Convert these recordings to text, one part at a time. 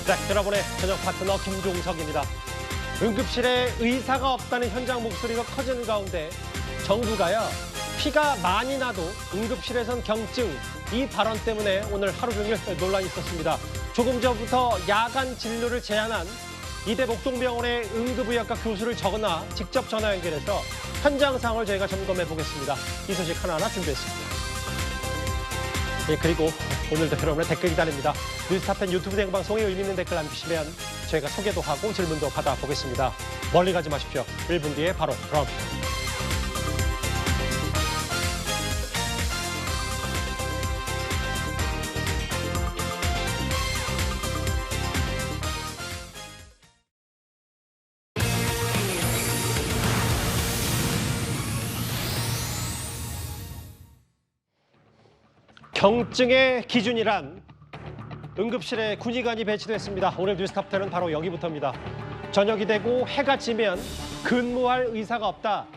네, 여러분의 저녁 파트너 김종석입니다. 응급실에 의사가 없다는 현장 목소리가 커지는 가운데 정부가요, 피가 많이 나도 응급실에선 경증, 이 발언 때문에 오늘 하루 종일 논란이 있었습니다. 조금 전부터 야간 진료를 제한한 이대 목동병원의 응급의학과 교수를 적어놔 직접 전화 연결해서 현장 상황을 저희가 점검해 보겠습니다. 이 소식 하나하나 준비했습니다. 예, 그리고 오늘도 여러분의 댓글 기다립니다. 뉴스타팬 유튜브 생방송에 의미 있는 댓글 남기시면 저희가 소개도 하고 질문도 받아보겠습니다. 멀리 가지 마십시오. 1분 뒤에 바로 돌아옵니다. 경증의 기준이란 응급실에 군의관이 배치됐습니다. 오늘 뉴스탑10은 바로 여기부터입니다. 저녁이 되고 해가 지면 근무할 의사가 없다.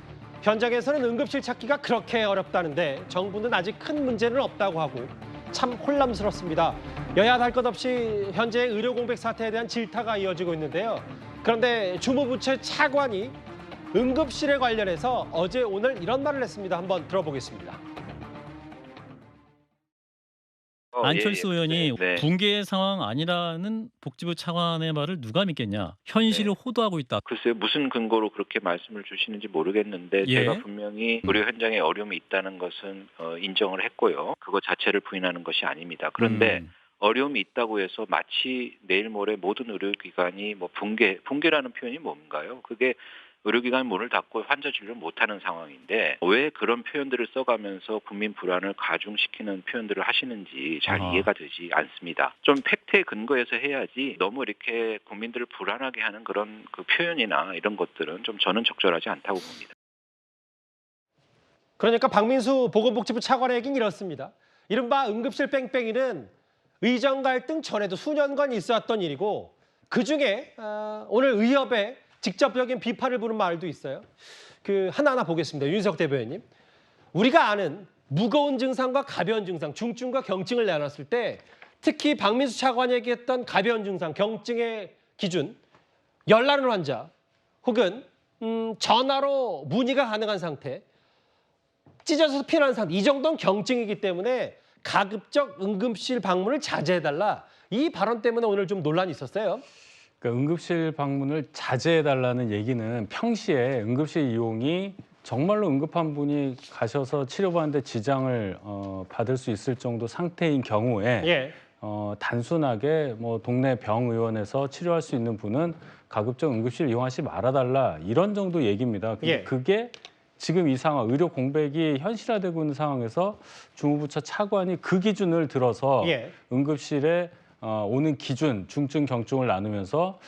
현장에서는 응급실 찾기가 그렇게 어렵다는데 정부는 아직 큰 문제는 없다고 하고 참 혼란스럽습니다. 여야 할 것 없이 현재 의료 공백 사태에 대한 질타가 이어지고 있는데요. 그런데 주무부처 차관이 응급실에 관련해서 어제 오늘 이런 말을 했습니다. 한번 들어보겠습니다. 안철수 의원이 네. 붕괴 상황 아니라는 복지부 차관의 말을 누가 믿겠냐. 현실을 호도하고 있다. 글쎄요, 무슨 근거로 그렇게 말씀을 주시는지 모르겠는데 예. 제가 분명히 의료 현장에 어려움이 있다는 것은 인정을 했고요. 그거 자체를 부인하는 것이 아닙니다. 그런데 어려움이 있다고 해서 마치 내일 모레 모든 의료기관이 뭐 붕괴라는 표현이 뭔가요? 그게 의료기관 문을 닫고 환자 진료를 못하는 상황인데 왜 그런 표현들을 써가면서 국민 불안을 가중시키는 표현들을 하시는지 잘 이해가 되지 않습니다. 좀 팩트에 근거해서 해야지 너무 이렇게 국민들을 불안하게 하는 그런 그 표현이나 이런 것들은 좀 저는 적절하지 않다고 봅니다. 그러니까 박민수 보건복지부 차관의 얘기는 이렇습니다. 이른바 응급실 뺑뺑이는 의정 갈등 전에도 수년간 있었던 일이고 그중에 오늘 의협에 직접적인 비판을 부른 말도 있어요. 하나하나 보겠습니다. 윤석 대변인님. 우리가 아는 무거운 증상과 가벼운 증상, 중증과 경증을 나눴을 때 특히 박민수 차관이 얘기했던 가벼운 증상, 경증의 기준, 열나는 환자 혹은 전화로 문의가 가능한 상태, 찢어져서 피나는 상태, 이 정도는 경증이기 때문에 가급적 응급실 방문을 자제해달라. 이 발언 때문에 오늘 좀 논란이 있었어요. 그러니까 응급실 방문을 자제해달라는 얘기는 평시에 응급실 이용이 정말로 응급한 분이 가셔서 치료받는데 지장을 받을 수 있을 정도 상태인 경우에 예. 단순하게 뭐 동네 병의원에서 치료할 수 있는 분은 가급적 응급실 이용하지 말아달라 이런 정도 얘기입니다. 근데 예. 그게 지금 이 상황, 의료 공백이 현실화되고 있는 상황에서 주무부처 차관이 그 기준을 들어서 예. 응급실에 오는 기준, 중증, 경증을 나누면서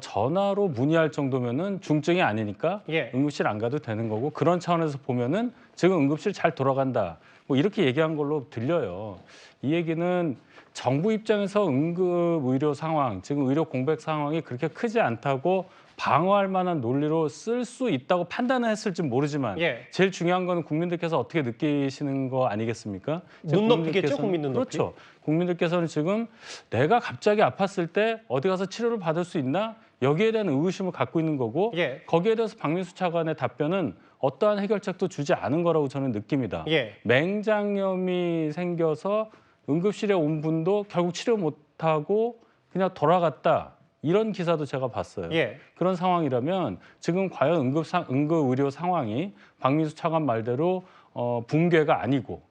전화로 문의할 정도면은 중증이 아니니까 예. 응급실 안 가도 되는 거고 그런 차원에서 보면은 지금 응급실 잘 돌아간다. 뭐 이렇게 얘기한 걸로 들려요. 이 얘기는 정부 입장에서 응급 의료 상황, 지금 의료 공백 상황이 그렇게 크지 않다고 방어할 만한 논리로 쓸 수 있다고 판단을 했을지 모르지만 예. 제일 중요한 건 국민들께서 어떻게 느끼시는 거 아니겠습니까? 눈높이겠죠, 국민 눈높이. 그렇죠. 국민들께서는 지금 내가 갑자기 아팠을 때 어디 가서 치료를 받을 수 있나? 여기에 대한 의구심을 갖고 있는 거고 예. 거기에 대해서 박민수 차관의 답변은 어떠한 해결책도 주지 않은 거라고 저는 느낍니다. 예. 맹장염이 생겨서 응급실에 온 분도 결국 치료 못하고 그냥 돌아갔다. 이런 기사도 제가 봤어요. 예. 그런 상황이라면 지금 과연 응급 의료 상황이 박민수 차관 말대로 붕괴가 아니고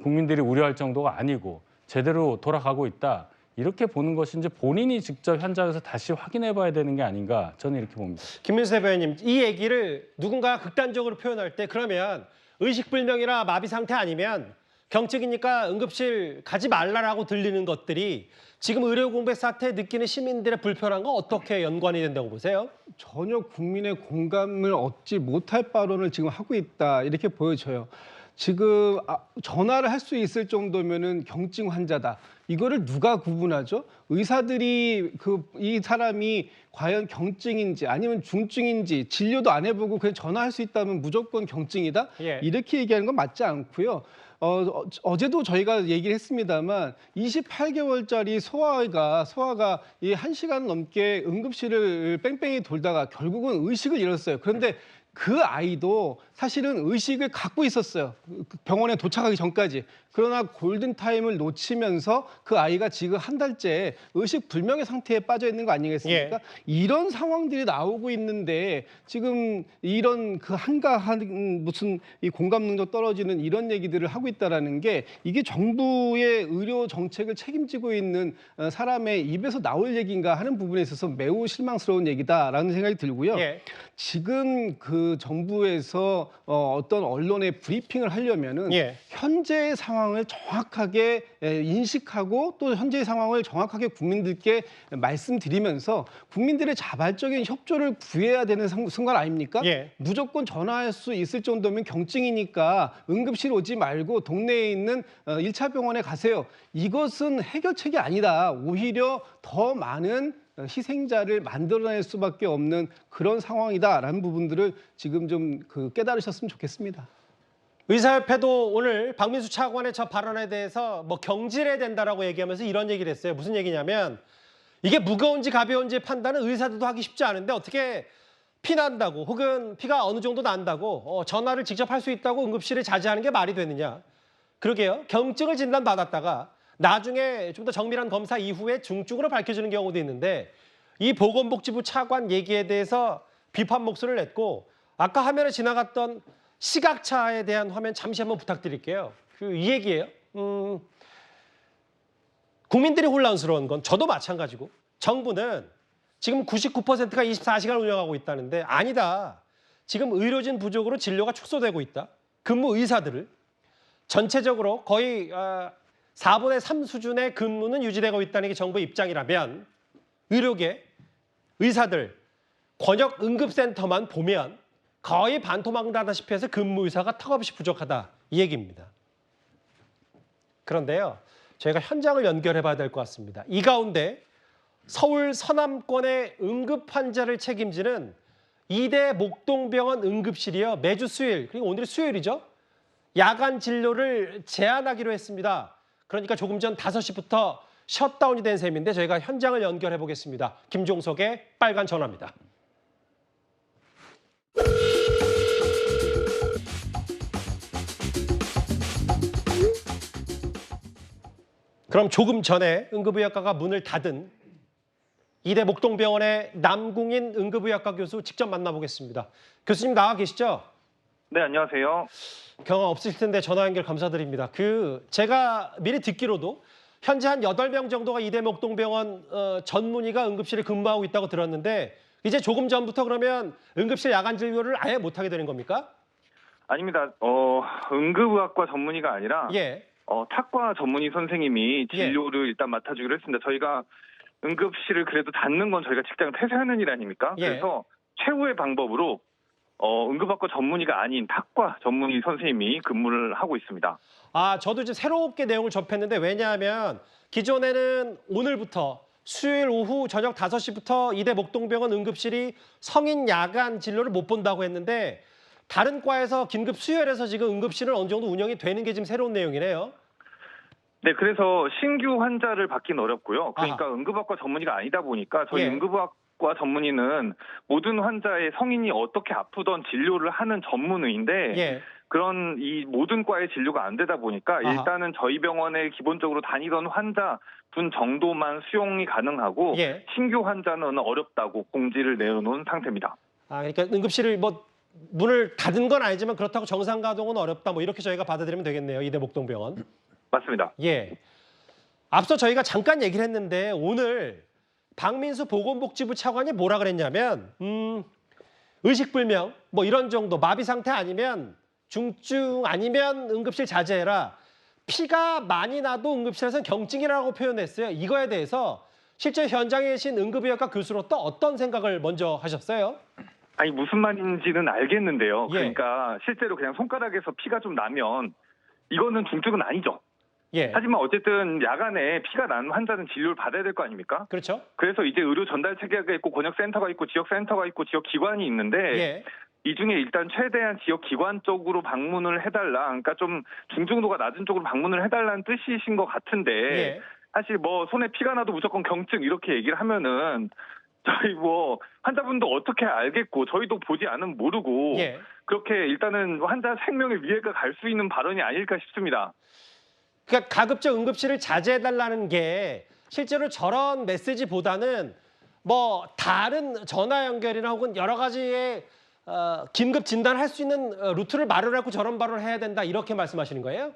국민들이 우려할 정도가 아니고 제대로 돌아가고 있다. 이렇게 보는 것인지 본인이 직접 현장에서 다시 확인해 봐야 되는 게 아닌가 저는 이렇게 봅니다. 김민수 대변인님, 이 얘기를 누군가 극단적으로 표현할 때 그러면 의식불명이나 마비 상태 아니면 경증이니까 응급실 가지 말라라고 들리는 것들이 지금 의료 공백 사태에 느끼는 시민들의 불편함과 어떻게 연관이 된다고 보세요? 전혀 국민의 공감을 얻지 못할 발언을 지금 하고 있다 이렇게 보여져요. 지금 전화를 할 수 있을 정도면은 경증 환자다. 이거를 누가 구분하죠? 의사들이 이 사람이 과연 경증인지 아니면 중증인지 진료도 안 해보고 그냥 전화할 수 있다면 무조건 경증이다? 예. 이렇게 얘기하는 건 맞지 않고요. 어제도 저희가 얘기를 했습니다만 28개월짜리 소아가 이 1시간 넘게 응급실을 뺑뺑이 돌다가 결국은 의식을 잃었어요. 그런데 그 아이도 사실은 의식을 갖고 있었어요. 병원에 도착하기 전까지. 그러나 골든타임을 놓치면서 그 아이가 지금 한 달째 의식 불명의 상태에 빠져 있는 거 아니겠습니까? 예. 이런 상황들이 나오고 있는데 지금 이런 그 한가한 무슨 이 공감 능력 떨어지는 이런 얘기들을 하고 있다라는 게 이게 정부의 의료 정책을 책임지고 있는 사람의 입에서 나올 얘기인가 하는 부분에 있어서 매우 실망스러운 얘기다라는 생각이 들고요. 예. 지금 그 정부에서 어떤 언론에 브리핑을 하려면은 예. 현재의 상황을 정확하게 인식하고 또 현재의 상황을 정확하게 국민들께 말씀드리면서 국민들의 자발적인 협조를 구해야 되는 순간 아닙니까? 예. 무조건 전화할 수 있을 정도면 경증이니까 응급실 오지 말고 동네에 있는 1차 병원에 가세요. 이것은 해결책이 아니다. 오히려 더 많은 희생자를 만들어낼 수밖에 없는 그런 상황이다라는 부분들을 지금 좀 깨달으셨으면 좋겠습니다. 의사협회도 오늘 박민수 차관의 저 발언에 대해서 뭐 경질해야 된다라고 얘기하면서 이런 얘기를 했어요. 무슨 얘기냐면 이게 무거운지 가벼운지 판단은 의사들도 하기 쉽지 않은데 어떻게 피 난다고 혹은 피가 어느 정도 난다고 전화를 직접 할 수 있다고 응급실에 자제하는 게 말이 되느냐. 그러게요. 경증을 진단받았다가 나중에 좀 더 정밀한 검사 이후에 중증으로 밝혀지는 경우도 있는데 이 보건복지부 차관 얘기에 대해서 비판 목소리를 냈고 아까 화면에 지나갔던 시각차에 대한 화면 잠시 한번 부탁드릴게요. 이 얘기예요. 국민들이 혼란스러운 건 저도 마찬가지고 정부는 지금 99%가 24시간 운영하고 있다는데 아니다. 지금 의료진 부족으로 진료가 축소되고 있다. 근무 의사들을 전체적으로 거의 4분의 3 수준의 근무는 유지되고 있다는 게 정부의 입장이라면 의료계, 의사들, 권역 응급센터만 보면 거의 반토막나다시피 해서 근무 의사가 턱없이 부족하다 이 얘기입니다. 그런데요. 저희가 현장을 연결해 봐야 될 것 같습니다. 이 가운데 서울 서남권의 응급 환자를 책임지는 이대 목동병원 응급실이요. 매주 수요일, 그리고 오늘이 수요일이죠. 야간 진료를 제한하기로 했습니다. 그러니까 조금 전 5시부터 셧다운이 된 셈인데 저희가 현장을 연결해 보겠습니다. 김종석의 빨간 전화입니다. 그럼 조금 전에 응급의학과가 문을 닫은 이대 목동병원의 남궁인 응급의학과 교수 직접 만나보겠습니다. 교수님 나와 계시죠? 네, 안녕하세요. 경험 없으실 텐데 전화 연결 감사드립니다. 제가 미리 듣기로도 현재 한 8명 정도가 이대 목동병원 전문의가 응급실에 근무하고 있다고 들었는데 이제 조금 전부터 그러면 응급실 야간 진료를 아예 못하게 되는 겁니까? 아닙니다. 응급의학과 전문의가 아니라 예. 탁과 전문의 선생님이 진료를 일단 맡아주기로 했습니다. 저희가 응급실을 그래도 닫는 건 저희가 직장을 폐쇄하는 일 아닙니까? 예. 그래서 최후의 방법으로 응급학과 전문의가 아닌 탁과 전문의 선생님이 근무를 하고 있습니다. 저도 이제 새롭게 내용을 접했는데 왜냐하면 기존에는 오늘부터 수요일 오후 저녁 5시부터 이대 목동병원 응급실이 성인 야간 진료를 못 본다고 했는데 다른 과에서 긴급 수혈해서 지금 응급실은 어느 정도 운영이 되는 게 지금 새로운 내용이네요. 네, 그래서 신규 환자를 받기는 어렵고요. 그러니까 응급학과 전문의가 아니다 보니까 저희 응급학과 전문의는 모든 환자의 성인이 어떻게 아프던 진료를 하는 전문의인데 그런 이 모든 과의 진료가 안 되다 보니까 일단은 저희 병원에 기본적으로 다니던 환자 분 정도만 수용이 가능하고 신규 환자는 어렵다고 공지를 내놓은 상태입니다. 그러니까 응급실을 문을 닫은 건 아니지만 그렇다고 정상 가동은 어렵다. 이렇게 저희가 받아들이면 되겠네요. 이대 목동병원. 맞습니다. 예. 앞서 저희가 잠깐 얘기를 했는데 오늘 박민수 보건복지부 차관이 뭐라 그랬냐면 의식불명 이런 정도 마비 상태 아니면 중증 아니면 응급실 자제해라. 피가 많이 나도 응급실에서는 경증이라고 표현했어요. 이거에 대해서 실제 현장에 계신 응급의학과 교수로서 어떤 생각을 먼저 하셨어요? 아니 무슨 말인지는 알겠는데요. 예. 그러니까 실제로 그냥 손가락에서 피가 좀 나면 이거는 중증은 아니죠. 예. 하지만 어쨌든 야간에 피가 난 환자는 진료를 받아야 될 거 아닙니까? 그렇죠. 그래서 이제 의료 전달 체계가 있고 권역센터가 있고 지역센터가 있고 지역 기관이 있는데 예. 이 중에 일단 최대한 지역 기관 쪽으로 방문을 해달라. 그러니까 좀 중증도가 낮은 쪽으로 방문을 해달라는 뜻이신 것 같은데 예. 사실 뭐 손에 피가 나도 무조건 경증 이렇게 얘기를 하면은 저희 뭐 환자분도 어떻게 알겠고 저희도 보지 않으면 모르고 예. 그렇게 일단은 환자 생명에 위해가 갈 수 있는 발언이 아닐까 싶습니다. 그러니까 가급적 응급실을 자제해달라는 게 실제로 저런 메시지보다는 뭐 다른 전화 연결이나 혹은 여러 가지의 긴급 진단을 할 수 있는 루트를 마련하고 저런 발언을 해야 된다 이렇게 말씀하시는 거예요?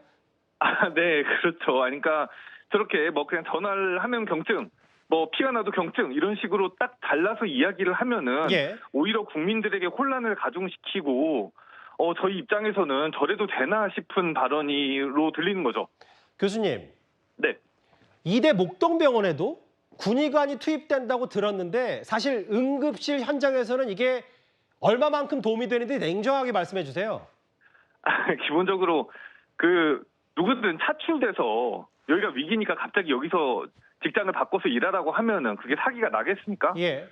아, 네, 그렇죠. 그러니까 저렇게 뭐 그냥 전화를 하면 경증, 뭐 피가 나도 경증 이런 식으로 딱 잘라서 이야기를 하면은 예. 오히려 국민들에게 혼란을 가중시키고 저희 입장에서는 저래도 되나 싶은 발언으로 들리는 거죠. 교수님, 네. 이대 목동병원에도 군의관이 투입된다고 들었는데 사실 응급실 현장에서는 이게 얼마만큼 도움이 되는지 냉정하게 말씀해 주세요. 기본적으로 그 누구든 차출돼서 여기가 위기니까 갑자기 여기서 직장을 바꿔서 일하라고 하면은 그게 사기가 나겠습니까? 예.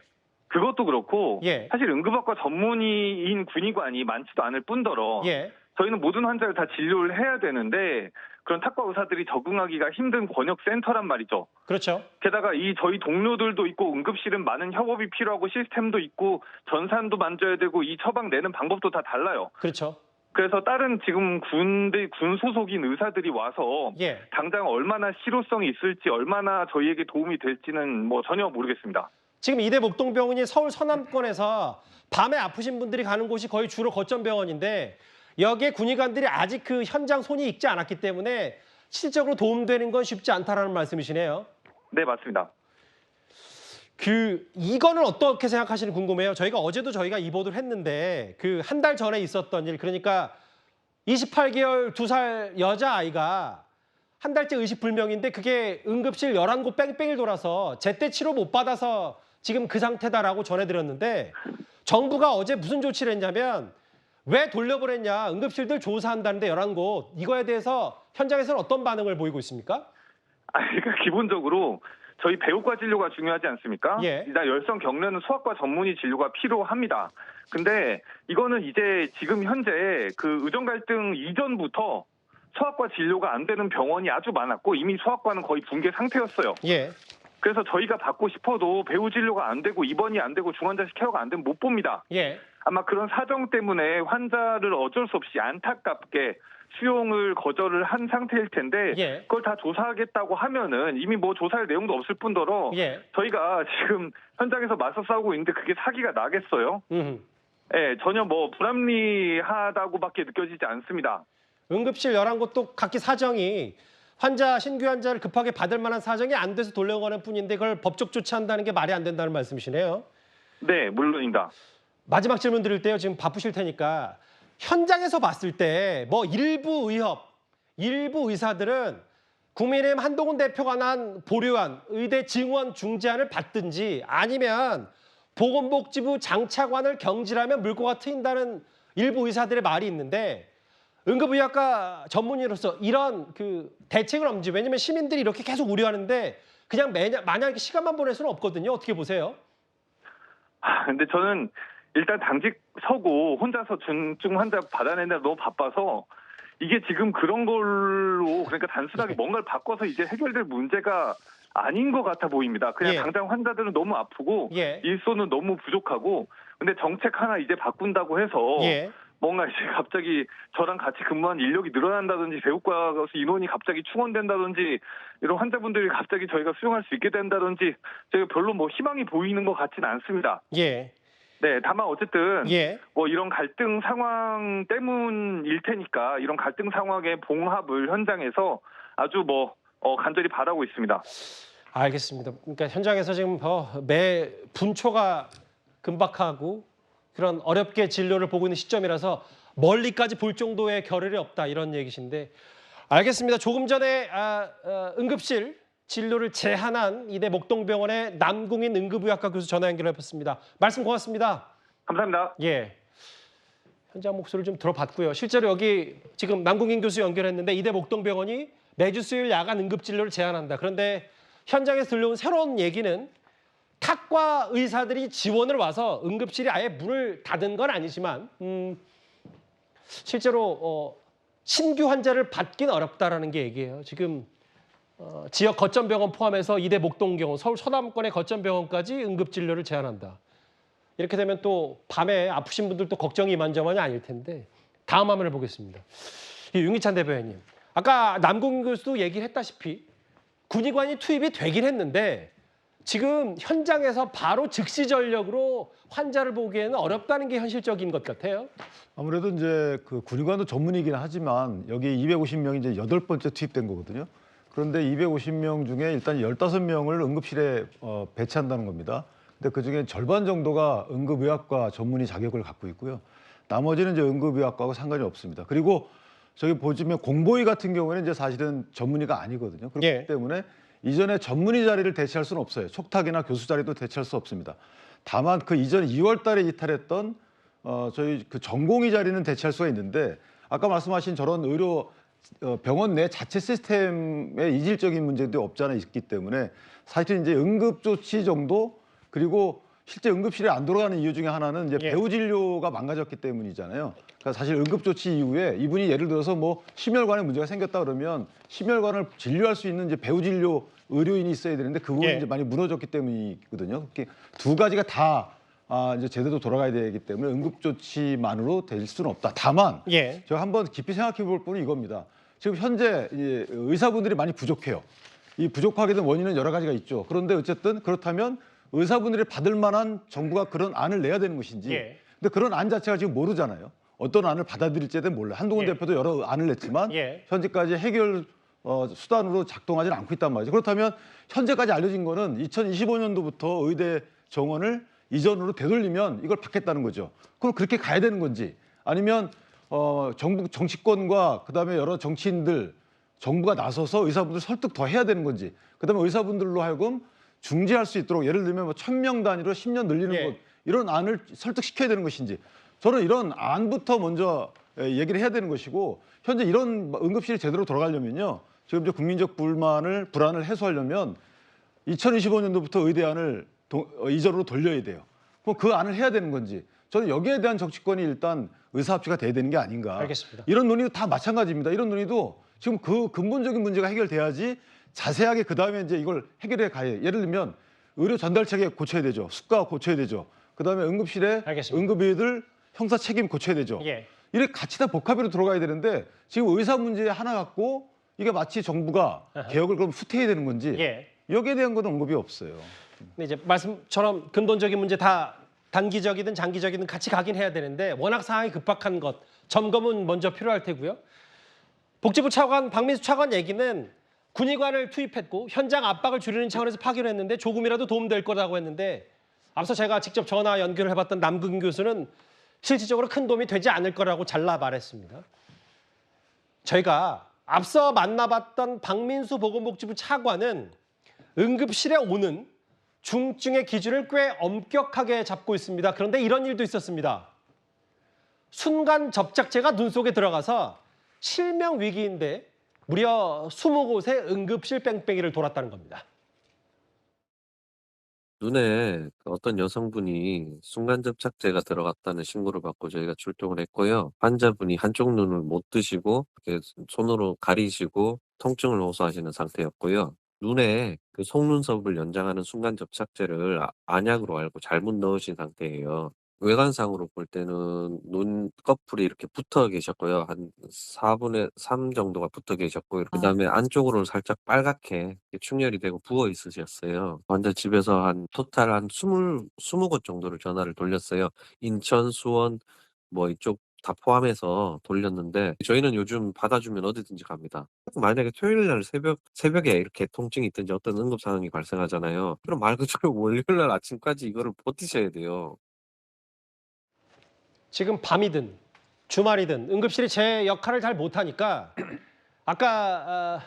그것도 그렇고 예. 사실 응급학과 전문의인 군의관이 많지도 않을 뿐더러 예. 저희는 모든 환자를 다 진료를 해야 되는데 그런 탁과 의사들이 적응하기가 힘든 권역센터란 말이죠. 그렇죠. 게다가 이 저희 동료들도 있고 응급실은 많은 협업이 필요하고 시스템도 있고 전산도 만져야 되고 이 처방 내는 방법도 다 달라요. 그렇죠. 그래서 다른 지금 군 소속인 의사들이 와서 예. 당장 얼마나 실효성이 있을지 얼마나 저희에게 도움이 될지는 뭐 전혀 모르겠습니다. 지금 이대 목동병원이 서울 서남권에서 밤에 아프신 분들이 가는 곳이 거의 주로 거점병원인데 여기에 군의관들이 아직 그 현장 손이 익지 않았기 때문에 실질적으로 도움되는 건 쉽지 않다라는 말씀이시네요. 네, 맞습니다. 이거는 어떻게 생각하시는지 궁금해요. 저희가 이 보도를 했는데 그 한 달 전에 있었던 일, 그러니까 28개월 2살 여자아이가 한 달째 의식불명인데 그게 응급실 11곳 뺑뺑이를 돌아서 제때 치료 못 받아서 지금 그 상태다라고 전해드렸는데 정부가 어제 무슨 조치를 했냐면 왜 돌려보냈냐, 응급실들 조사한다는데 11곳, 이거에 대해서 현장에서는 어떤 반응을 보이고 있습니까? 그러니까 기본적으로 저희 배우과 진료가 중요하지 않습니까? 예. 일단 열성 경련은 소아과 전문의 진료가 필요합니다. 근데 이거는 이제 지금 현재 그 의정 갈등 이전부터 소아과 진료가 안 되는 병원이 아주 많았고 이미 소아과는 거의 붕괴 상태였어요. 예. 그래서 저희가 받고 싶어도 배우 진료가 안 되고 입원이 안 되고 중환자실 케어가 안 되면 못 봅니다. 예. 아마 그런 사정 때문에 환자를 어쩔 수 없이 안타깝게 수용을 거절을 한 상태일 텐데 예. 그걸 다 조사하겠다고 하면은 이미 뭐 조사할 내용도 없을 뿐더러 예. 저희가 지금 현장에서 맞서 싸우고 있는데 그게 사기가 나겠어요? 예, 전혀 뭐 불합리하다고밖에 느껴지지 않습니다. 응급실 11곳도 각기 사정이 신규 환자를 급하게 받을 만한 사정이 안 돼서 돌려가는 뿐인데 그걸 법적 조치한다는 게 말이 안 된다는 말씀이시네요. 네, 물론입니다. 마지막 질문 드릴 때요. 지금 바쁘실 테니까 현장에서 봤을 때 뭐 일부 의사들은 국민의힘 한동훈 대표가 난 보류안, 의대 증원 중재안을 받든지 아니면 보건복지부 장차관을 경질하면 물꼬가 트인다는 일부 의사들의 말이 있는데 응급의학과 전문의로서 이런 그 대책은 없는지, 왜냐면 시민들이 이렇게 계속 우려하는데 그냥 마냥 시간만 보낼 수는 없거든요. 어떻게 보세요? 근데 저는 일단 당직 서고 혼자서 중증 환자 받아내느라 너무 바빠서 이게 지금 그런 걸로 그러니까 단순하게 뭔가를 바꿔서 이제 해결될 문제가 아닌 것 같아 보입니다. 그냥 예. 당장 환자들은 너무 아프고 예. 일손은 너무 부족하고 근데 정책 하나 이제 바꾼다고 해서 예. 뭔가 이제 갑자기 저랑 같이 근무한 인력이 늘어난다든지 배우과 인원이 갑자기 충원된다든지 이런 환자분들이 갑자기 저희가 수용할 수 있게 된다든지 저희가 별로 뭐 희망이 보이는 것 같지는 않습니다. 예. 네, 다만 어쨌든 예. 뭐 이런 갈등 상황 때문일 테니까 이런 갈등 상황의 봉합을 현장에서 아주 뭐 간절히 바라고 있습니다. 알겠습니다. 그러니까 현장에서 지금 매 분초가 긴박하고 그런 어렵게 진료를 보고 있는 시점이라서 멀리까지 볼 정도의 겨를이 없다 이런 얘기신데 알겠습니다. 조금 전에 응급실 진료를 제한한 이대 목동병원의 남궁인 응급의학과 교수 전화 연결해봤습니다. 말씀 고맙습니다. 감사합니다. 예. 현장 목소리를 좀 들어봤고요. 실제로 여기 지금 남궁인 교수 연결했는데 이대 목동병원이 매주 수요일 야간 응급진료를 제한한다. 그런데 현장에서 들려온 새로운 얘기는 탁과 의사들이 지원을 와서 응급실이 아예 문을 닫은 건 아니지만 실제로 신규 환자를 받긴 어렵다라는 게 얘기예요. 지금 지역 거점병원 포함해서 이대 목동병원, 서울 서남권의 거점병원까지 응급진료를 제한한다. 이렇게 되면 또 밤에 아프신 분들도 걱정이 이만저만이 아닐 텐데 다음 화면을 보겠습니다. 윤기찬 대변인, 아까 남궁 교수도 얘기를 했다시피 군의관이 투입이 되긴 했는데 지금 현장에서 바로 즉시 전력으로 환자를 보기에는 어렵다는 게 현실적인 것 같아요. 아무래도 이제 그 군의관도 전문이긴 하지만 여기 250명이 이제 8번째 투입된 거거든요. 그런데 250명 중에 일단 15명을 응급실에 배치한다는 겁니다. 근데 그중에 절반 정도가 응급의학과 전문의 자격을 갖고 있고요. 나머지는 이제 응급의학과하고 상관이 없습니다. 그리고 저기 보시면 공보의 같은 경우에는 이제 사실은 전문의가 아니거든요. 그렇기 예. 때문에 이전에 전문의 자리를 대체할 수는 없어요. 촉탁이나 교수 자리도 대체할 수 없습니다. 다만 그 이전 2월 달에 이탈했던 저희 그 전공의 자리는 대체할 수가 있는데 아까 말씀하신 저런 의료 병원 내 자체 시스템의 이질적인 문제도 없지 않아 있기 때문에 사실 이제 응급조치 정도 그리고 실제 응급실에 안 돌아가는 이유 중에 하나는 이제 예. 배후 진료가 망가졌기 때문이잖아요. 그러니까 사실 응급조치 이후에 이분이 예를 들어서 뭐 심혈관에 문제가 생겼다 그러면 심혈관을 진료할 수 있는 이제 배후 진료 의료인이 있어야 되는데 그 부분이 예. 이제 많이 무너졌기 때문이거든요. 그렇게 두 가지가 다 이제 제대로 돌아가야 되기 때문에 응급조치만으로 될 수는 없다. 다만 예. 제가 한번 깊이 생각해 볼 부분은 이겁니다. 지금 현재 의사분들이 많이 부족해요. 이 부족하게 된 원인은 여러 가지가 있죠. 그런데 어쨌든 그렇다면 의사분들이 받을 만한 정부가 그런 안을 내야 되는 것인지. 예. 근데 그런 안 자체가 지금 모르잖아요. 어떤 안을 받아들일지에 대해 몰라요. 한동훈 예. 대표도 여러 안을 냈지만 예. 현재까지 해결 수단으로 작동하지는 않고 있단 말이죠. 그렇다면 현재까지 알려진 거는 2025년도부터 의대 정원을 이전으로 되돌리면 이걸 받겠다는 거죠. 그럼 그렇게 가야 되는 건지 아니면 정부 정치권과 그다음에 여러 정치인들 정부가 나서서 의사분들 설득 더 해야 되는 건지 그다음에 의사분들로 하여금 중지할 수 있도록 예를 들면 뭐 1000명 단위로 10년 늘리는 예. 것 이런 안을 설득시켜야 되는 것인지 저는 이런 안부터 먼저 얘기를 해야 되는 것이고 현재 이런 응급실이 제대로 돌아가려면요 지금 이제 국민적 불안을 해소하려면 2025년도부터 의대안을 이전으로 돌려야 돼요. 그럼 그 안을 해야 되는 건지 저는 여기에 대한 정치권이 일단 의사합치가 돼야 되는 게 아닌가. 알겠습니다. 이런 논의도 다 마찬가지입니다. 이런 논의도 지금 그 근본적인 문제가 해결돼야지 자세하게 그다음에 이제 이걸 해결해 가요. 예를 들면 의료 전달 체계 고쳐야 되죠. 수가 고쳐야 되죠. 그다음에 응급실에 알겠습니다. 응급의들 형사 책임 고쳐야 되죠. 예. 이렇게 같이 다 복합으로 들어가야 되는데 지금 의사 문제 하나 갖고 이게 마치 정부가 개혁을 그럼 후퇴해야 되는 건지 예. 여기에 대한 건 언급이 없어요. 근데 이제 말씀처럼 근본적인 문제 다 단기적이든 장기적이든 같이 가긴 해야 되는데 워낙 상황이 급박한 것 점검은 먼저 필요할 테고요. 복지부 차관 박민수 차관 얘기는 군의관을 투입했고 현장 압박을 줄이는 차원에서 파견했는데 조금이라도 도움될 거라고 했는데 앞서 제가 직접 전화 연결을 해봤던 남궁 교수는 실질적으로 큰 도움이 되지 않을 거라고 잘라 말했습니다. 저희가 앞서 만나봤던 박민수 보건복지부 차관은 응급실에 오는 중증의 기준을 꽤 엄격하게 잡고 있습니다. 그런데 이런 일도 있었습니다. 순간 접착제가 눈 속에 들어가서 실명 위기인데 무려 20곳의 응급실 뺑뺑이를 돌았다는 겁니다. 눈에 어떤 여성분이 순간접착제가 들어갔다는 신고를 받고 저희가 출동을 했고요. 환자분이 한쪽 눈을 못 뜨시고 이렇게 손으로 가리시고 통증을 호소하시는 상태였고요. 눈에 그 속눈썹을 연장하는 순간접착제를 안약으로 알고 잘못 넣으신 상태예요. 외관상으로 볼 때는 눈꺼풀이 이렇게 붙어 계셨고요. 한 4분의 3 정도가 붙어 계셨고 그다음에 안쪽으로는 살짝 빨갛게 충혈이 되고 부어 있으셨어요. 환자 집에서 한 토탈 한 20곳 정도를 전화를 돌렸어요. 인천, 수원 뭐 이쪽 다 포함해서 돌렸는데 저희는 요즘 받아주면 어디든지 갑니다. 만약에 토요일 날 새벽에 이렇게 통증이 있든지 어떤 응급 상황이 발생하잖아요. 그럼 말 그대로 월요일 날 아침까지 이거를 버티셔야 돼요. 지금 밤이든 주말이든 응급실이 제 역할을 잘 못하니까 아까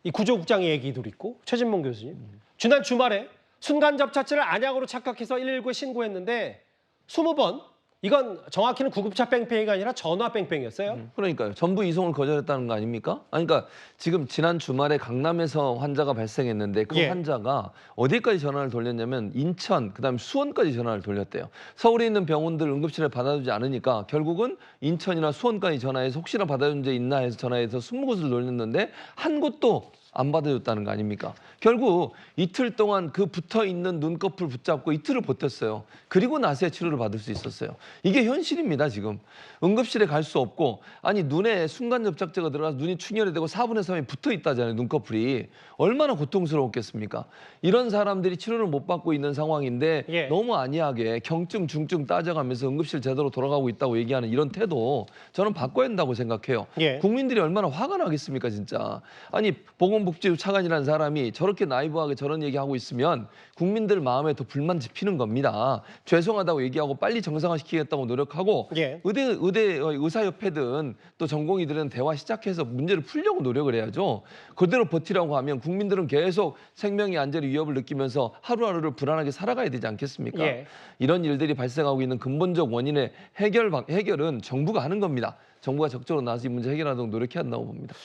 이 구조국장 얘기도 있고 최진봉 교수님 지난 주말에 순간접착제를 안약으로 착각해서 119에 신고했는데 20번 이건 정확히는 구급차 뺑뺑이가 아니라 전화 뺑뺑이였어요. 그러니까요. 전부 이송을 거절했다는 거 아닙니까? 아니, 그러니까 지금 지난 주말에 강남에서 환자가 발생했는데 그 예. 환자가 어디까지 전화를 돌렸냐면 인천, 그다음에 수원까지 전화를 돌렸대요. 서울에 있는 병원들 응급실에 받아주지 않으니까 결국은 인천이나 수원까지 전화해서 혹시나 받아준 데 있나 해서 전화해서 20곳을 돌렸는데 한 곳도 안 받아줬다는 거 아닙니까? 결국 이틀 동안 그 붙어있는 눈꺼풀 붙잡고 이틀을 버텼어요. 그리고 나서야 치료를 받을 수 있었어요. 이게 현실입니다, 지금. 응급실에 갈 수 없고, 아니 눈에 순간접착제가 들어가서 눈이 충혈이 되고 4분의 3이 붙어있다잖아요, 눈꺼풀이. 얼마나 고통스러웠겠습니까? 이런 사람들이 치료를 못 받고 있는 상황인데 예. 너무 안이하게 경증, 중증 따져가면서 응급실 제대로 돌아가고 있다고 얘기하는 이런 태도 저는 바꿔야 한다고 생각해요. 예. 국민들이 얼마나 화가 나겠습니까, 진짜. 아니, 보건복지부 차관이라는 사람이 저렇게 나이브하게 저런 얘기하고 있으면 국민들 마음에 더 불만 지피는 겁니다. 죄송하다고 얘기하고 빨리 정상화시키겠다고 노력하고 예. 의사협회든 또 전공의들은 대화 시작해서 문제를 풀려고 노력을 해야죠. 그대로 버티라고 하면 국민들은 계속 생명의 안전의 위협을 느끼면서 하루하루를 불안하게 살아가야 되지 않겠습니까? 예. 이런 일들이 발생하고 있는 근본적 원인의 해결은 정부가 하는 겁니다. 정부가 적극적으로 나서 이 문제 해결하도록 노력해야 한다고 봅니다.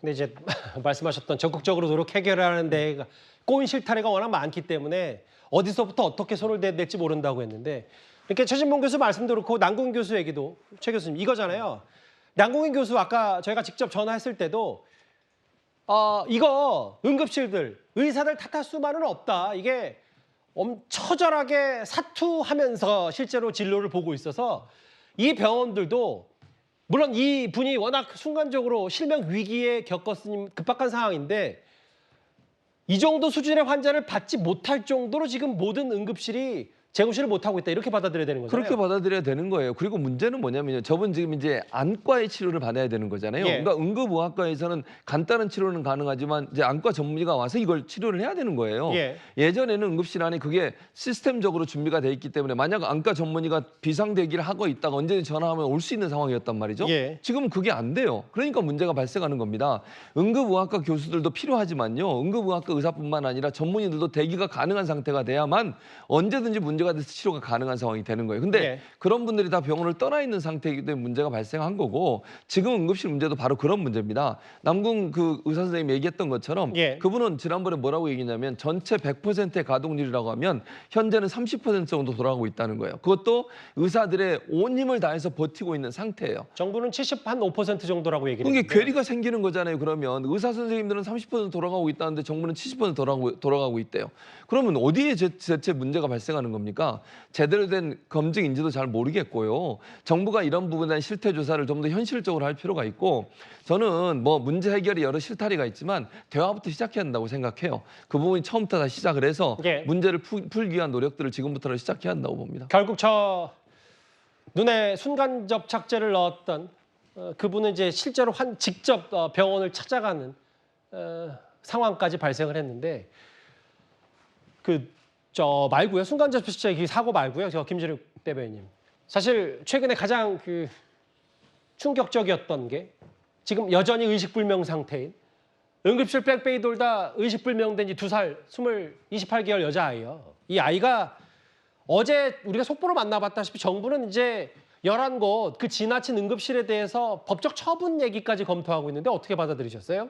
근데 이제 말씀하셨던 적극적으로 노력 해결하는 데 꼬인 실타래가 워낙 많기 때문에 어디서부터 어떻게 손을 대야 될지 모른다고 했는데 이렇게 최진봉 교수 말씀도 그렇고 남궁인 교수 얘기도 최 교수님 이거잖아요. 남궁인 교수 아까 저희가 직접 전화했을 때도 이거 응급실들 의사들 탓할 수만은 없다. 이게 처절하게 사투하면서 실제로 진료를 보고 있어서 이 병원들도 물론 이 분이 워낙 순간적으로 실명 위기에 겪었으니 급박한 상황인데 이 정도 수준의 환자를 받지 못할 정도로 지금 모든 응급실이 재구실을 못하고 있다. 이렇게 받아들여야 되는 거잖아요. 그렇게 받아들여야 되는 거예요. 그리고 문제는 뭐냐면요. 저분 지금 이제 안과의 치료를 받아야 되는 거잖아요. 예. 그러니까 응급의학과에서는 간단한 치료는 가능하지만 이제 안과 전문의가 와서 이걸 치료를 해야 되는 거예요. 예. 예전에는 응급실 안에 그게 시스템적으로 준비가 돼 있기 때문에 만약 안과 전문의가 비상대기를 하고 있다가 언제든지 전화하면 올 수 있는 상황이었단 말이죠. 예. 지금은 그게 안 돼요. 그러니까 문제가 발생하는 겁니다. 응급의학과 교수들도 필요하지만요. 응급의학과 의사뿐만 아니라 전문의들도 대기가 가능한 상태가 돼야만 언제든지 문제가 돼서 치료가 가능한 상황이 되는 거예요. 근데 예. 그런 분들이 다 병원을 떠나 있는 상태이기 때문에 문제가 발생한 거고 지금 응급실 문제도 바로 그런 문제입니다. 남궁 그 의사 선생님이 얘기했던 것처럼 예. 그분은 지난번에 뭐라고 얘기했냐면 전체 100%의 가동률이라고 하면 현재는 30% 정도 돌아가고 있다는 거예요. 그것도 의사들의 온 힘을 다해서 버티고 있는 상태예요. 정부는 75% 정도라고 얘기를 그게 했는데 괴리가 생기는 거잖아요. 그러면 의사 선생님들은 30% 돌아가고 있다는데 정부는 70% 돌아가고 있대요. 그러면 어디에 대체 문제가 발생하는 겁니까? 제대로 된 검증 인지도 잘 모르겠고요. 정부가 이런 부분에 대한 실태 조사를 좀 더 현실적으로 할 필요가 있고 저는 뭐 문제 해결이 여러 실타리가 있지만 대화부터 시작해야 한다고 생각해요. 그 부분이 처음부터 다 시작을 해서 예. 문제를 풀기 위한 노력들을 지금부터 시작해야 한다고 봅니다. 결국 저 눈에 순간 접착제를 넣었던 그분은 이제 실제로 직접 병원을 찾아가는 상황까지 발생을 했는데 저 말고요. 순간 접착제 사고 말고요. 저 김준욱 대변인님. 사실 최근에 가장 충격적이었던 게 지금 여전히 의식불명 상태인 응급실 뺑뺑이 돌다 의식불명된 지 2살 28개월 여자아이요. 이 아이가 어제 우리가 속보로 만나봤다시피 정부는 이제 11곳 그 지나친 응급실에 대해서 법적 처분 얘기까지 검토하고 있는데 어떻게 받아들이셨어요?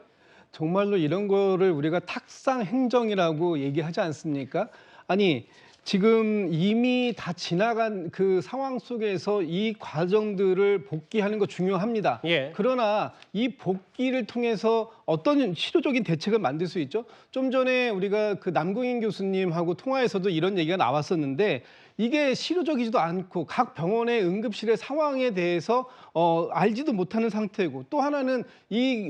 정말로 이런 거를 우리가 탁상 행정이라고 얘기하지 않습니까? 아니 지금 이미 다 지나간 그 상황 속에서 이 과정들을 복귀하는 거 중요합니다. 예. 그러나 이 복귀를 통해서 어떤 실효적인 대책을 만들 수 있죠? 좀 전에 우리가 그 남궁인 교수님하고 통화에서도 이런 얘기가 나왔었는데 이게 실효적이지도 않고 각 병원의 응급실의 상황에 대해서 알지도 못하는 상태고 또 하나는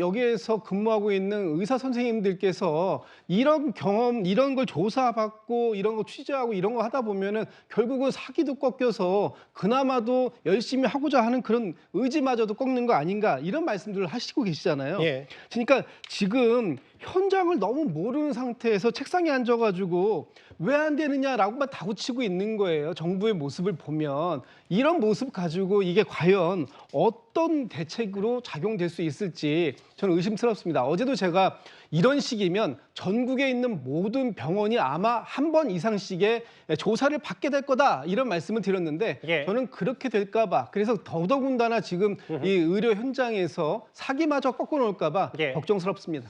여기에서 근무하고 있는 의사 선생님들께서 이런 경험, 이런 걸 조사받고 이런 거 취재하고 이런 거 하다 보면은 결국은 사기도 꺾여서 그나마도 열심히 하고자 하는 그런 의지마저도 꺾는 거 아닌가 이런 말씀들을 하시고 계시잖아요. 예. 그러니까 지금 현장을 너무 모르는 상태에서 책상에 앉아가지고 왜 안 되느냐라고만 다구치고 있는 거예요. 정부의 모습을 보면 이런 모습 가지고 이게 과연 어떤 대책으로 작용될 수 있을지 저는 의심스럽습니다. 어제도 제가 이런 식이면 전국에 있는 모든 병원이 아마 한 번 이상씩의 조사를 받게 될 거다 이런 말씀을 드렸는데 예. 저는 그렇게 될까 봐 그래서 더더군다나 지금 이 의료 현장에서 사기마저 꺾어 놓을까 봐 예. 걱정스럽습니다.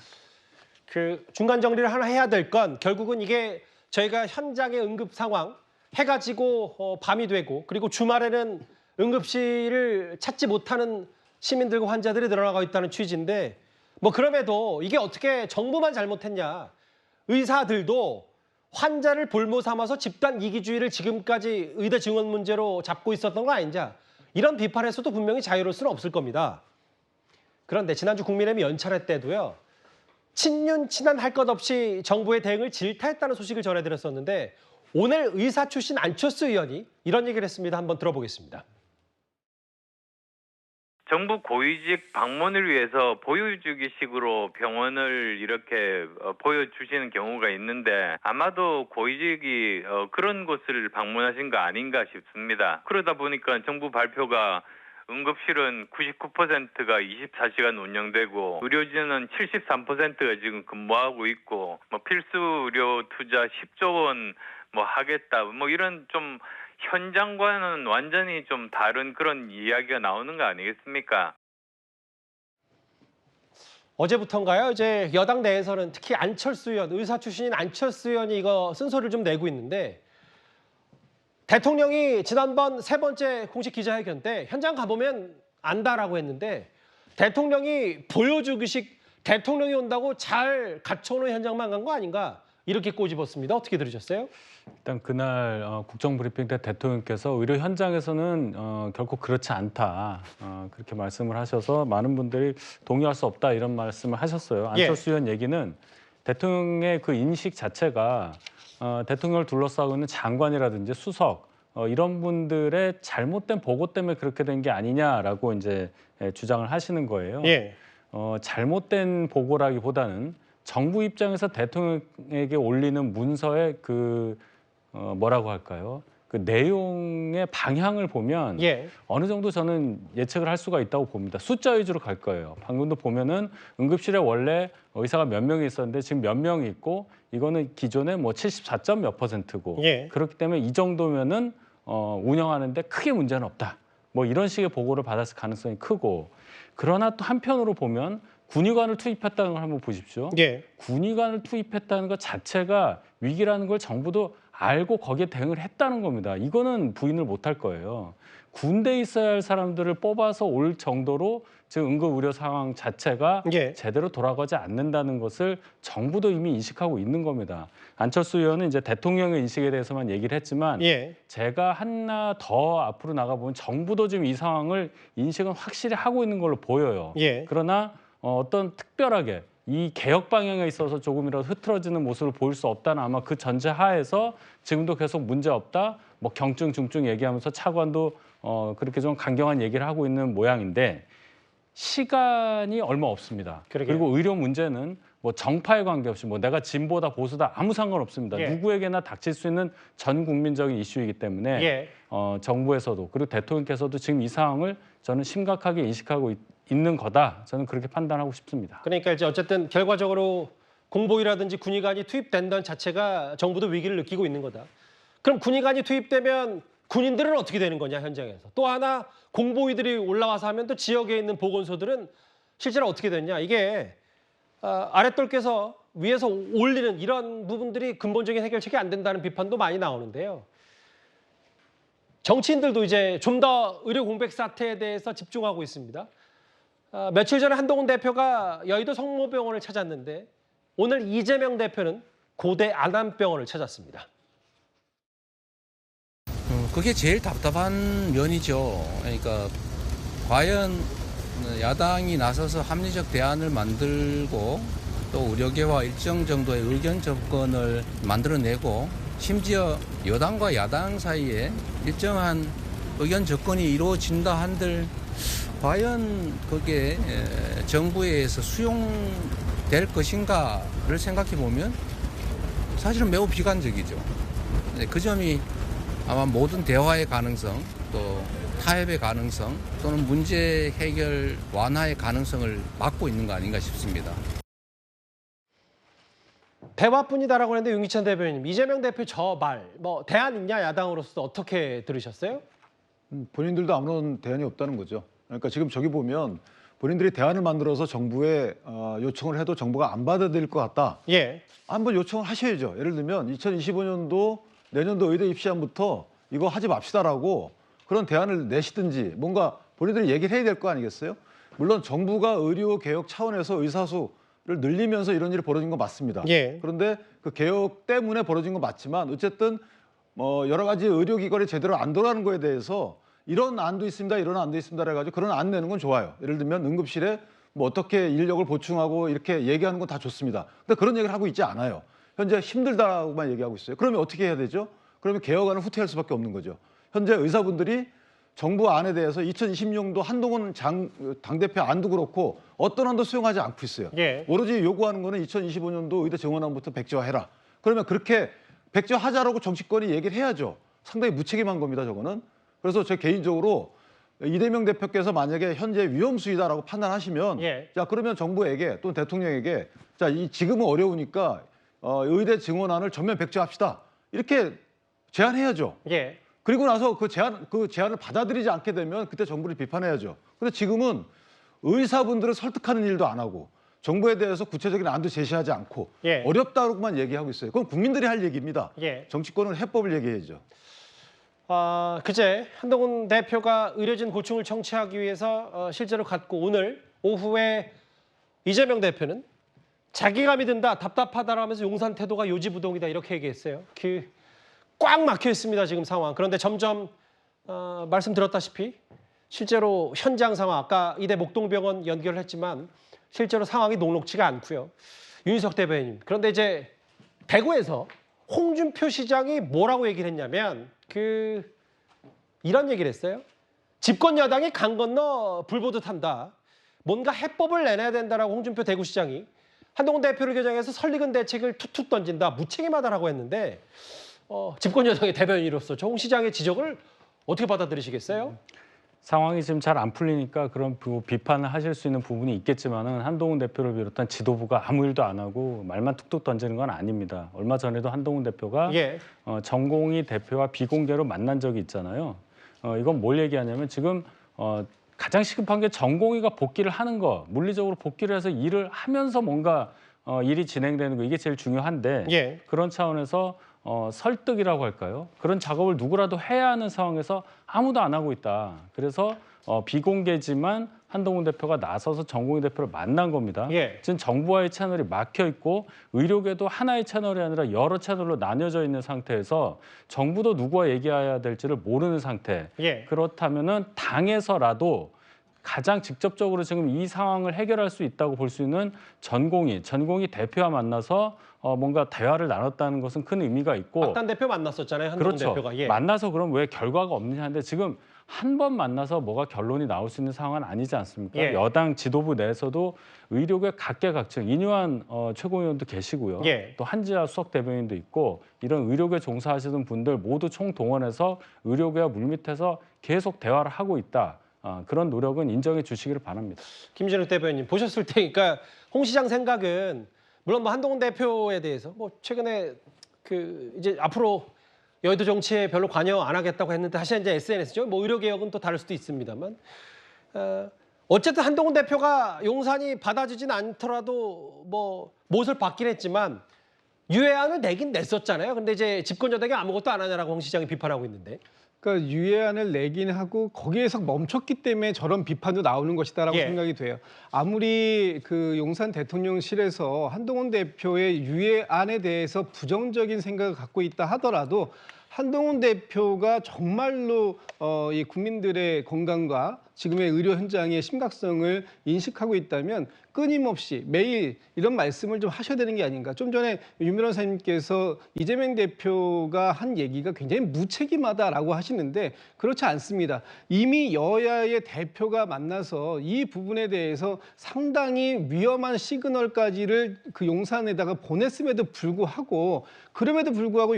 그 중간 정리를 하나 해야 될 건 결국은 이게 저희가 현장의 응급 상황 해가지고 밤이 되고 그리고 주말에는 응급실을 찾지 못하는 시민들과 환자들이 늘어나고 있다는 취지인데 뭐 그럼에도 이게 어떻게 정부만 잘못했냐. 의사들도 환자를 볼모 삼아서 집단 이기주의를 지금까지 의대 증원 문제로 잡고 있었던 거 아니냐. 이런 비판에서도 분명히 자유로울 수는 없을 겁니다. 그런데 지난주 국민의힘 연철회 때도요. 친윤 친한 할 것 없이 정부의 대응을 질타했다는 소식을 전해드렸었는데 오늘 의사 출신 안철수 의원이 이런 얘기를 했습니다. 한번 들어보겠습니다. 정부 고위직 방문을 위해서 보여주기식으로 병원을 이렇게 보여주시는 경우가 있는데 아마도 고위직이 그런 곳을 방문하신 거 아닌가 싶습니다. 그러다 보니까 정부 발표가 응급실은 99%가 24시간 운영되고 의료진은 73%가 지금 근무하고 있고 뭐 필수 의료 투자 10조 원 뭐 하겠다 뭐 이런 좀 현장과는 완전히 좀 다른 그런 이야기가 나오는 거 아니겠습니까? 어제부터인가요? 이제 여당 내에서는 특히 안철수 의원, 의사 출신인 안철수 의원이 이거 쓴소리를 좀 내고 있는데 대통령이 지난번 세 번째 공식 기자회견 때 현장 가보면 안다라고 했는데 대통령이 보여주기식 대통령이 온다고 잘 갖춰놓은 현장만 간 거 아닌가 이렇게 꼬집었습니다. 어떻게 들으셨어요? 일단 그날 국정브리핑 때 대통령께서 의료 현장에서는 결코 그렇지 않다 그렇게 말씀을 하셔서 많은 분들이 동의할 수 없다 이런 말씀을 하셨어요. 안철수 의원 얘기는 대통령의 그 인식 자체가 대통령을 둘러싸고 있는 장관이라든지 수석 이런 분들의 잘못된 보고 때문에 그렇게 된 게 아니냐라고 이제 주장을 하시는 거예요. 예. 잘못된 보고라기보다는 정부 입장에서 대통령에게 올리는 문서의 그 뭐라고 할까요? 그 내용의 방향을 보면 어느 정도 저는 예측을 할 수가 있다고 봅니다. 숫자 위주로 갈 거예요. 방금도 보면은 응급실에 원래 의사가 몇 명이 있었는데 지금 몇 명이 있고 이거는 기존에 뭐 74점 몇 %고 그렇기 때문에 이 정도면은 운영하는데 크게 문제는 없다. 뭐 이런 식의 보고를 받았을 가능성이 크고 그러나 또 한편으로 보면 군의관을 투입했다는 걸 한번 보십시오. 군의관을 투입했다는 것 자체가 위기라는 걸 정부도 알고 거기에 대응을 했다는 겁니다. 이거는 부인을 못할 거예요. 군대에 있어야 할 사람들을 뽑아서 올 정도로 지금 응급의료 상황 자체가 제대로 돌아가지 않는다는 것을 정부도 이미 인식하고 있는 겁니다. 안철수 의원은 이제 대통령의 인식에 대해서만 얘기를 했지만 제가 하나 더 앞으로 나가보면 정부도 지금 이 상황을 인식은 확실히 하고 있는 걸로 보여요. 그러나 어떤 특별하게 이 개혁 방향에 있어서 조금이라도 흐트러지는 모습을 보일 수 없다는 아마 그 전제 하에서 지금도 계속 문제 없다, 뭐 경증, 중증 얘기하면서 차관도 그렇게 좀 강경한 얘기를 하고 있는 모양인데 시간이 얼마 없습니다. 그리고 의료 문제는 뭐 정파에 관계없이 뭐 내가 진보다 보수다 아무 상관없습니다. 누구에게나 닥칠 수 있는 전 국민적인 이슈이기 때문에 정부에서도 그리고 대통령께서도 지금 이 상황을 저는 심각하게 인식하고 있는 거다. 저는 그렇게 판단하고 싶습니다. 그러니까 이제 어쨌든 결과적으로 공보위라든지 군의관이 투입된다는 자체가 정부도 위기를 느끼고 있는 거다. 그럼 군의관이 투입되면 군인들은 어떻게 되는 거냐 현장에서. 또 하나 공보위들이 올라와서 하면 또 지역에 있는 보건소들은 실제로 어떻게 됐냐. 이게 아랫돌께서 위에서 올리는 이런 부분들이 근본적인 해결책이 안 된다는 비판도 많이 나오는데요. 정치인들도 이제 좀 더 의료 공백 사태에 대해서 집중하고 있습니다. 며칠 전에 한동훈 대표가 여의도 성모병원을 찾았는데 오늘 이재명 대표는 고대 안암병원을 찾았습니다. 그게 제일 답답한 면이죠. 그러니까 과연 야당이 나서서 합리적 대안을 만들고 또 의료계와 일정 정도의 의견 접근을 만들어내고 심지어 여당과 야당 사이에 일정한 의견 접근이 이루어진다 한들 과연 그게 정부에 의해서 될 것인가를 생각해 보면 사실은 매우 비관적이죠. 그 점이 아마 모든 대화의 가능성, 또 타협의 가능성, 또는 문제 해결 완화의 가능성을 막고 있는 거 아닌가 싶습니다. 대화뿐이다라고 했는데 윤기찬 대변인, 이재명 대표 저 말, 뭐 대안 있냐 야당으로서 어떻게 들으셨어요? 본인들도 아무런 대안이 없다는 거죠. 그러니까 지금 저기 보면 본인들이 대안을 만들어서 정부에 요청을 해도 정부가 안 받아들일 것 같다. 예. 한번 요청을 하셔야죠. 예를 들면 2025년도 내년도 의대 입시안부터 이거 하지 맙시다라고 그런 대안을 내시든지 뭔가 본인들이 얘기를 해야 될 거 아니겠어요? 물론 정부가 의료 개혁 차원에서 의사수를 늘리면서 이런 일이 벌어진 건 맞습니다. 예. 그런데 그 개혁 때문에 벌어진 건 맞지만 어쨌든 뭐 여러 가지 의료기관이 제대로 안 돌아가는 거에 대해서 이런 안도 있습니다, 이런 안도 있습니다 해가지고 그런 안 내는 건 좋아요. 예를 들면 응급실에 뭐 어떻게 인력을 보충하고 이렇게 얘기하는 건 다 좋습니다. 근데 그런 얘기를 하고 있지 않아요. 현재 힘들다고만 얘기하고 있어요. 그러면 어떻게 해야 되죠? 그러면 개혁안을 후퇴할 수밖에 없는 거죠. 현재 의사분들이 정부 안에 대해서 2020년도 한동훈 당대표 안도 그렇고 어떤 안도 수용하지 않고 있어요. 예. 오로지 요구하는 거는 2025년도 의대 정원안부터 백지화해라. 그러면 그렇게 백지화하자라고 정치권이 얘기를 해야죠. 상당히 무책임한 겁니다, 저거는. 그래서 제 개인적으로 이재명 대표께서 만약에 현재 위험수위다라고 판단하시면 예. 자 그러면 정부에게 또는 대통령에게 자 지금은 어려우니까 의대 증원안을 전면 백지화합시다. 이렇게 제안해야죠. 예. 그리고 나서 그 제안을 받아들이지 않게 되면 그때 정부를 비판해야죠. 근데 지금은 의사분들을 설득하는 일도 안 하고 정부에 대해서 구체적인 안도 제시하지 않고 예. 어렵다고만 얘기하고 있어요. 그건 국민들이 할 얘기입니다. 예. 정치권은 해법을 얘기해야죠. 그제 한동훈 대표가 의료진 고충을 청취하기 위해서 실제로 갔고 오늘 오후에 이재명 대표는 자기감이 든다, 답답하다라고 하면서 용산 태도가 요지부동이다 이렇게 얘기했어요. 꽉 막혀 있습니다, 지금 상황. 그런데 점점 말씀드렸다시피 실제로 현장 상황, 아까 이대 목동병원 연결을 했지만 실제로 상황이 녹록지가 않고요. 윤희석 대변인, 그런데 이제 대구에서 홍준표 시장이 뭐라고 얘기를 했냐면 이런 얘기를 했어요. 집권 여당이 강 건너 불보듯 한다. 뭔가 해법을 내놔야 된다라고 홍준표 대구시장이 한동훈 대표를 겨냥해서 설익은 대책을 툭툭 던진다. 무책임하다라고 했는데 집권 여당의 대변인으로서 저 홍 시장의 지적을 어떻게 받아들이시겠어요? 상황이 지금 잘 안 풀리니까 그런 비판을 하실 수 있는 부분이 있겠지만은 한동훈 대표를 비롯한 지도부가 아무 일도 안 하고 말만 툭툭 던지는 건 아닙니다. 얼마 전에도 한동훈 대표가 예. 전공의 대표와 비공개로 만난 적이 있잖아요. 이건 뭘 얘기하냐면 지금 가장 시급한 게 전공의가 복귀를 하는 거, 물리적으로 복귀를 해서 일을 하면서 뭔가 일이 진행되는 거 이게 제일 중요한데 예. 그런 차원에서 설득이라고 할까요? 그런 작업을 누구라도 해야 하는 상황에서 아무도 안 하고 있다. 그래서 비공개지만 한동훈 대표가 나서서 전공의 대표를 만난 겁니다. 예. 지금 정부와의 채널이 막혀 있고 의료계도 하나의 채널이 아니라 여러 채널로 나뉘어져 있는 상태에서 정부도 누구와 얘기해야 될지를 모르는 상태. 예. 그렇다면은 당에서라도 가장 직접적으로 지금 이 상황을 해결할 수 있다고 볼 수 있는 전공의 대표와 만나서 뭔가 대화를 나눴다는 것은 큰 의미가 있고 박단 대표 만났었잖아요. 한동훈 그렇죠. 대표가. 예. 만나서 그럼 왜 결과가 없느냐인데 지금 한 번 만나서 뭐가 결론이 나올 수 있는 상황은 아니지 않습니까? 예. 여당 지도부 내에서도 의료계 각계각층 인유한 최고위원도 계시고요. 예. 또 한지아 수석 대변인도 있고 이런 의료계 종사하시는 분들 모두 총동원해서 의료계와 물밑에서 계속 대화를 하고 있다. 그런 노력은 인정해 주시기를 바랍니다. 김진욱 대변인 보셨을 테니까 홍 시장 생각은 물론 뭐 한동훈 대표에 대해서 뭐 최근에 이제 앞으로 여의도 정치에 별로 관여 안 하겠다고 했는데 사실 이제 SNS죠. 뭐 의료 개혁은 또 다를 수도 있습니다만 어쨌든 한동훈 대표가 용산이 받아주진 않더라도 뭐 못을 받긴 했지만 유예안을 내긴 냈었잖아요. 근데 이제 집권 여당이 아무것도 안 하냐라고 홍 시장이 비판하고 있는데. 그러니까 유예안을 내긴 하고 거기에서 멈췄기 때문에 저런 비판도 나오는 것이다라고 예. 생각이 돼요. 아무리 용산 대통령실에서 한동훈 대표의 유예안에 대해서 부정적인 생각을 갖고 있다 하더라도 한동훈 대표가 정말로 이 국민들의 건강과 지금의 의료 현장의 심각성을 인식하고 있다면 끊임없이 매일 이런 말씀을 좀 하셔야 되는 게 아닌가. 좀 전에 윤 변호사님께서 이재명 대표가 한 얘기가 굉장히 무책임하다라고 하시는데 그렇지 않습니다. 이미 여야의 대표가 만나서 이 부분에 대해서 상당히 위험한 시그널까지를 그 용산에다가 보냈음에도 불구하고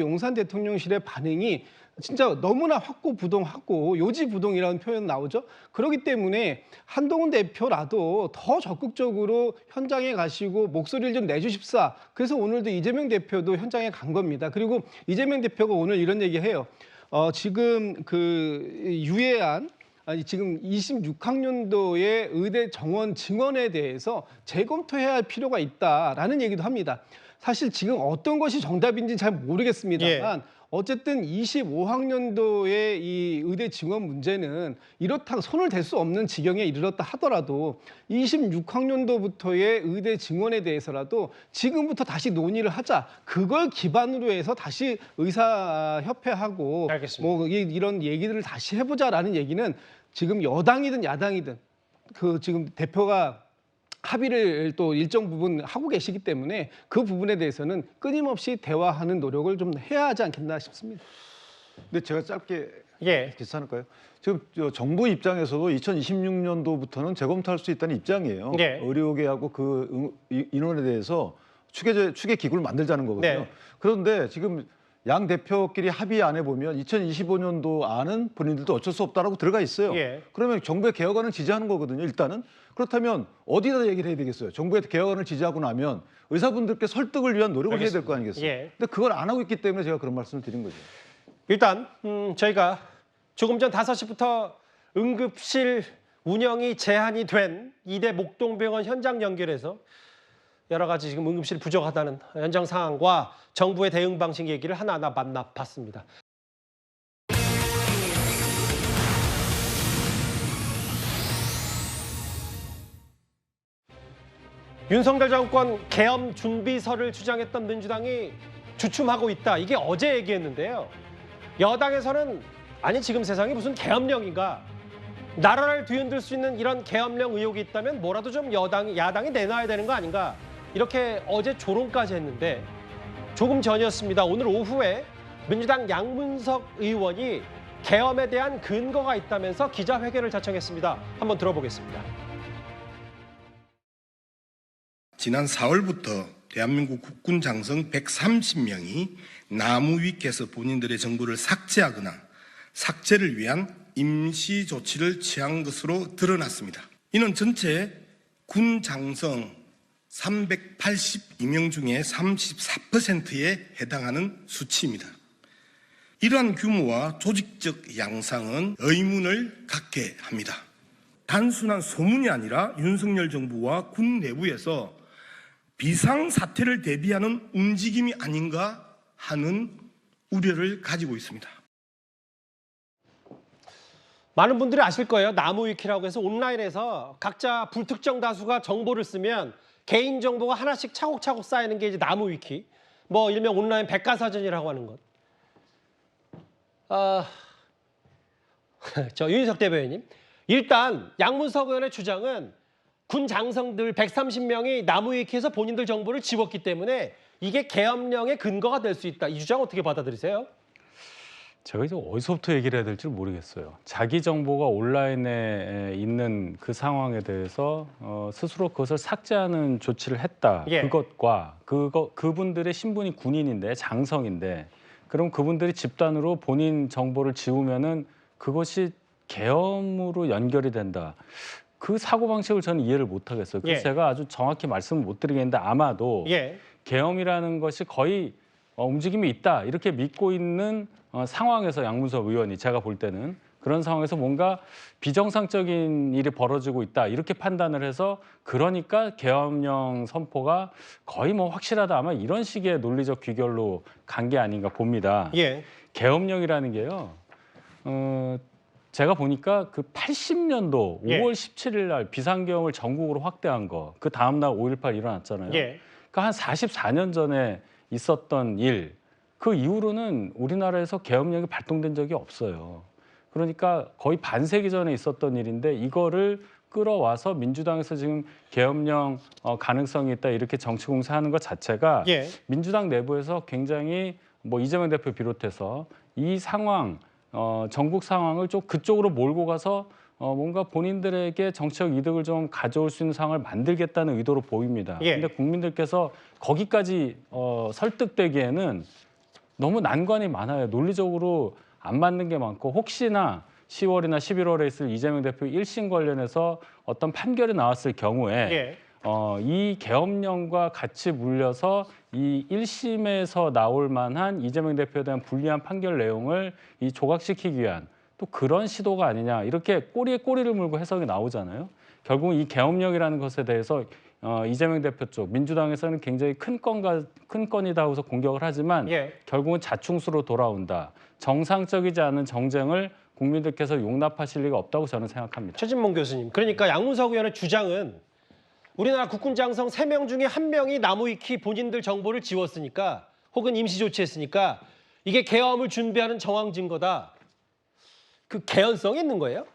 용산 대통령실의 반응이 진짜 너무나 확고부동하고 요지부동이라는 표현 나오죠. 그렇기 때문에 한동훈 대표라도 더 적극적으로 현장에 가시고 목소리를 좀 내주십사. 그래서 오늘도 이재명 대표도 현장에 간 겁니다. 그리고 이재명 대표가 오늘 이런 얘기해요. 지금 그 유예한 지금 26학년도의 의대 정원 증원에 대해서 재검토해야 할 필요가 있다라는 얘기도 합니다. 사실 지금 어떤 것이 정답인지 잘 모르겠습니다만 어쨌든 25학년도의 이 의대 증원 문제는 이렇다 손을 댈 수 없는 지경에 이르렀다 하더라도 26학년도부터의 의대 증원에 대해서라도 지금부터 다시 논의를 하자. 그걸 기반으로 해서 다시 의사협회하고 뭐 이런 얘기들을 다시 해보자라는 얘기는 지금 여당이든 야당이든 그 지금 대표가 합의를 또 일정 부분 하고 계시기 때문에 그 부분에 대해서는 끊임없이 대화하는 노력을 좀 해야 하지 않겠나 싶습니다. 근데 제가 짧게 괜찮을까요? 지금 정부 입장에서도 2026년도부터는 재검토할 수 있다는 입장이에요. 의료계하고 그 인원에 대해서 추계 기구를 만들자는 거거든요. 그런데 지금 양 대표끼리 합의 안에 보면 2025년도 안은 본인들도 어쩔 수 없다라고 들어가 있어요. 그러면 정부의 개혁안을 지지하는 거거든요. 일단은. 그렇다면 어디다 얘기를 해야 되겠어요? 정부의 개혁안을 지지하고 나면 의사분들께 설득을 위한 노력을 해야 될 거 아니겠어요? 근데 그걸 안 하고 있기 때문에 제가 그런 말씀을 드린 거죠. 일단 저희가 조금 전 5시부터 응급실 운영이 제한이 된 이대 목동병원 현장 연결해서 여러 가지 지금 응급실 부족하다는 현장 상황과 정부의 대응 방식 얘기를 하나하나 만나봤습니다. 윤석열 정권 계엄 준비설을 주장했던 민주당이 주춤하고 있다. 이게 어제 얘기했는데요. 여당에서는 아니 지금 세상이 무슨 계엄령인가. 나라를 뒤흔들 수 있는 이런 계엄령 의혹이 있다면 뭐라도 좀 야당이 내놔야 되는 거 아닌가. 이렇게 어제 조롱까지 했는데 조금 전이었습니다. 오늘 오후에 민주당 양문석 의원이 계엄에 대한 근거가 있다면서 기자회견을 자청했습니다. 한번 들어보겠습니다. 지난 4월부터 대한민국 국군 장성 130명이 나무 위께서 본인들의 정보를 삭제하거나 삭제를 위한 임시 조치를 취한 것으로 드러났습니다. 이는 전체 군 장성 382명 중에 34%에 해당하는 수치입니다. 이러한 규모와 조직적 양상은 의문을 갖게 합니다. 단순한 소문이 아니라 윤석열 정부와 군 내부에서 비상사태를 대비하는 움직임이 아닌가 하는 우려를 가지고 있습니다. 많은 분들이 아실 거예요. 나무위키라고 해서 온라인에서 각자 불특정 다수가 정보를 쓰면 개인정보가 하나씩 차곡차곡 쌓이는 게 이제 나무위키. 뭐 일명 온라인 백과사전이라고 하는 것. 저 윤희석 대변인님. 일단 양문석 의원의 주장은 군 장성들 130명이 나무위키에서 본인들 정보를 지웠기 때문에 이게 계엄령의 근거가 될 수 있다. 이 주장 어떻게 받아들이세요? 제가 이제 어디서부터 얘기를 해야 될지 모르겠어요. 자기 정보가 온라인에 있는 그 상황에 대해서 스스로 그것을 삭제하는 조치를 했다. 그것과 그분들의 신분이 군인인데 장성인데 그럼 그분들이 집단으로 본인 정보를 지우면은 그것이 계엄으로 연결이 된다. 그 사고방식을 저는 이해를 못하겠어요. 그래서 제가 아주 정확히 말씀을 못 드리겠는데 아마도 계엄이라는 것이 거의 움직임이 있다 이렇게 믿고 있는 상황에서 양문석 의원이 제가 볼 때는 그런 상황에서 뭔가 비정상적인 일이 벌어지고 있다 이렇게 판단을 해서 그러니까 계엄령 선포가 거의 뭐 확실하다 아마 이런 식의 논리적 귀결로 간 게 아닌가 봅니다. 계엄령이라는 게요. 제가 보니까 그 80년도 5월 17일 날 비상계엄을 전국으로 확대한 거 그 다음 날 5.18 일어났잖아요. 그러니까 한 44년 전에 있었던 일 그 이후로는 우리나라에서 계엄령이 발동된 적이 없어요. 그러니까 거의 반세기 전에 있었던 일인데 이거를 끌어와서 민주당에서 지금 계엄령 가능성이 있다 이렇게 정치 공세하는 것 자체가 예. 민주당 내부에서 굉장히 뭐 이재명 대표 비롯해서 이 상황, 전국 상황을 좀 그쪽으로 몰고 가서 뭔가 본인들에게 정치적 이득을 좀 가져올 수 있는 상황을 만들겠다는 의도로 보입니다. 예. 근데 국민들께서 거기까지 설득되기에는 너무 난관이 많아요. 논리적으로 안 맞는 게 많고 혹시나 10월이나 11월에 있을 이재명 대표 1심 관련해서 어떤 판결이 나왔을 경우에 예. 이 계엄령과 같이 물려서 이 1심에서 나올 만한 이재명 대표에 대한 불리한 판결 내용을 이 조각시키기 위한 또 그런 시도가 아니냐 이렇게 꼬리에 꼬리를 물고 해석이 나오잖아요. 결국 이 계엄령이라는 것에 대해서 이재명 대표 쪽 민주당에서는 굉장히 큰 건이다 하고서 공격을 하지만 예. 결국은 자충수로 돌아온다. 정상적이지 않은 정쟁을 국민들께서 용납하실 리가 없다고 저는 생각합니다. 최진봉 교수님, 그러니까 양문석 의원의 주장은 우리나라 국군 장성 3명 중에 1명이 나무위키 본인들 정보를 지웠으니까 혹은 임시 조치했으니까 이게 계엄을 준비하는 정황 증거다. 그 개연성이 있는 거예요?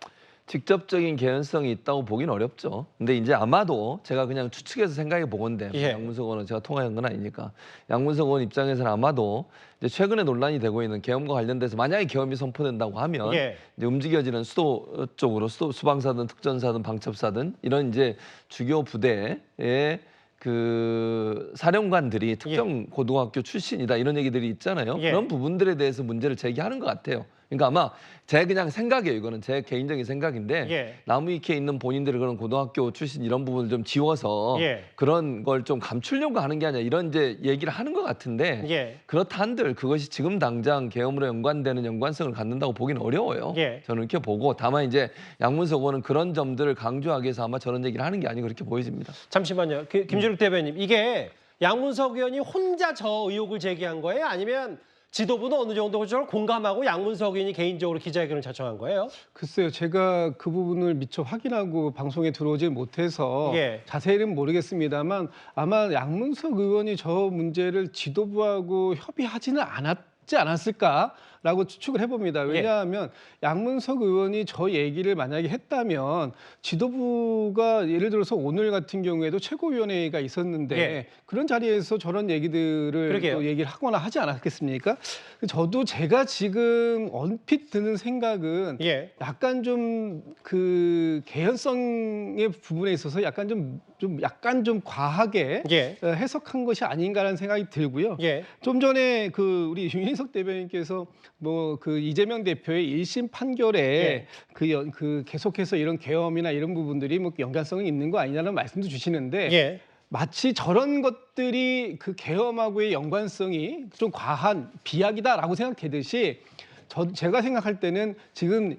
직접적인 개연성이 있다고 보긴 어렵죠. 근데 이제 아마도 제가 그냥 추측해서 생각해 보건데 예. 양문석 의원은 제가 통화한 건 아니니까 양문석 의원 입장에서는 아마도 이제 최근에 논란이 되고 있는 계엄과 관련돼서 만약에 계엄이 선포된다고 하면 예. 이제 움직여지는 수도 쪽으로 수방사든 특전사든 방첩사든 이런 이제 주요 부대의 그 사령관들이 특정 고등학교 출신이다 이런 얘기들이 있잖아요. 예. 그런 부분들에 대해서 문제를 제기하는 것 같아요. 그러니까 아마 제 그냥 생각이에요. 이거는 제 개인적인 생각인데 예. 나무위키에 있는 본인들이 그런 고등학교 출신 이런 부분을 좀 지워서 예. 그런 걸 좀 감추려고 하는 게 아니라 이런 이제 얘기를 하는 것 같은데 예. 그렇다 한들 그것이 지금 당장 계엄으로 연관되는 연관성을 갖는다고 보기는 어려워요. 예. 저는 이렇게 보고 다만 이제 양문석 의원은 그런 점들을 강조하기 위해서 아마 저런 얘기를 하는 게 아니고 그렇게 보여집니다. 잠시만요. 김준욱 대변인, 이게 양문석 의원이 혼자 저 의혹을 제기한 거예요? 아니면 지도부는 어느 정도 저를 공감하고 양문석 의원이 개인적으로 기자회견을 자청한 거예요? 글쎄요, 제가 그 부분을 미처 확인하고 방송에 들어오질 못해서 예. 자세히는 모르겠습니다만 아마 양문석 의원이 저 문제를 지도부하고 협의하지는 않았지 않았을까라고 추측을 해봅니다. 왜냐하면 양문석 의원이 저 얘기를 만약에 했다면 지도부가 예를 들어서 오늘 같은 경우에도 최고위원회가 있었는데 예. 그런 자리에서 저런 얘기들을 그러게요. 또 얘기를 하거나 하지 않았겠습니까? 저도 제가 지금 얼핏 드는 생각은 예. 약간 좀 그 개연성의 부분에 있어서 약간 좀 과하게 예. 해석한 것이 아닌가라는 생각이 들고요. 예. 좀 전에 그 우리 윤희석 대변인께서 뭐 그 이재명 대표의 1심 판결에 예. 그 계속해서 이런 계엄이나 이런 부분들이 뭐 연관성이 있는 거 아니냐는 말씀도 주시는데 예. 마치 저런 것들이 그 계엄하고의 연관성이 좀 과한 비약이다라고 생각되듯이 제가 생각할 때는 지금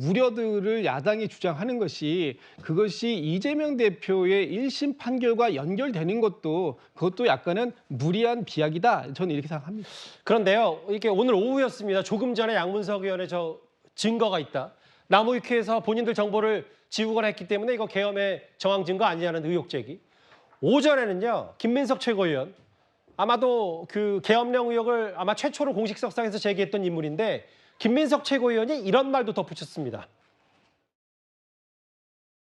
우려들을 야당이 주장하는 것이 그것이 이재명 대표의 1심 판결과 연결되는 그것도 약간은 무리한 비약이다. 저는 이렇게 생각합니다. 그런데요, 이게 오늘 오후였습니다. 조금 전에 양문석 의원의 저 증거가 있다. 나무위키에서 본인들 정보를 지우거나 했기 때문에 이거 계엄의 정황 증거 아니냐는 의혹 제기. 오전에는요, 김민석 최고위원, 아마도 그 계엄령 의혹을 아마 최초로 공식석상에서 제기했던 인물인데 김민석 최고위원이 이런 말도 덧붙였습니다.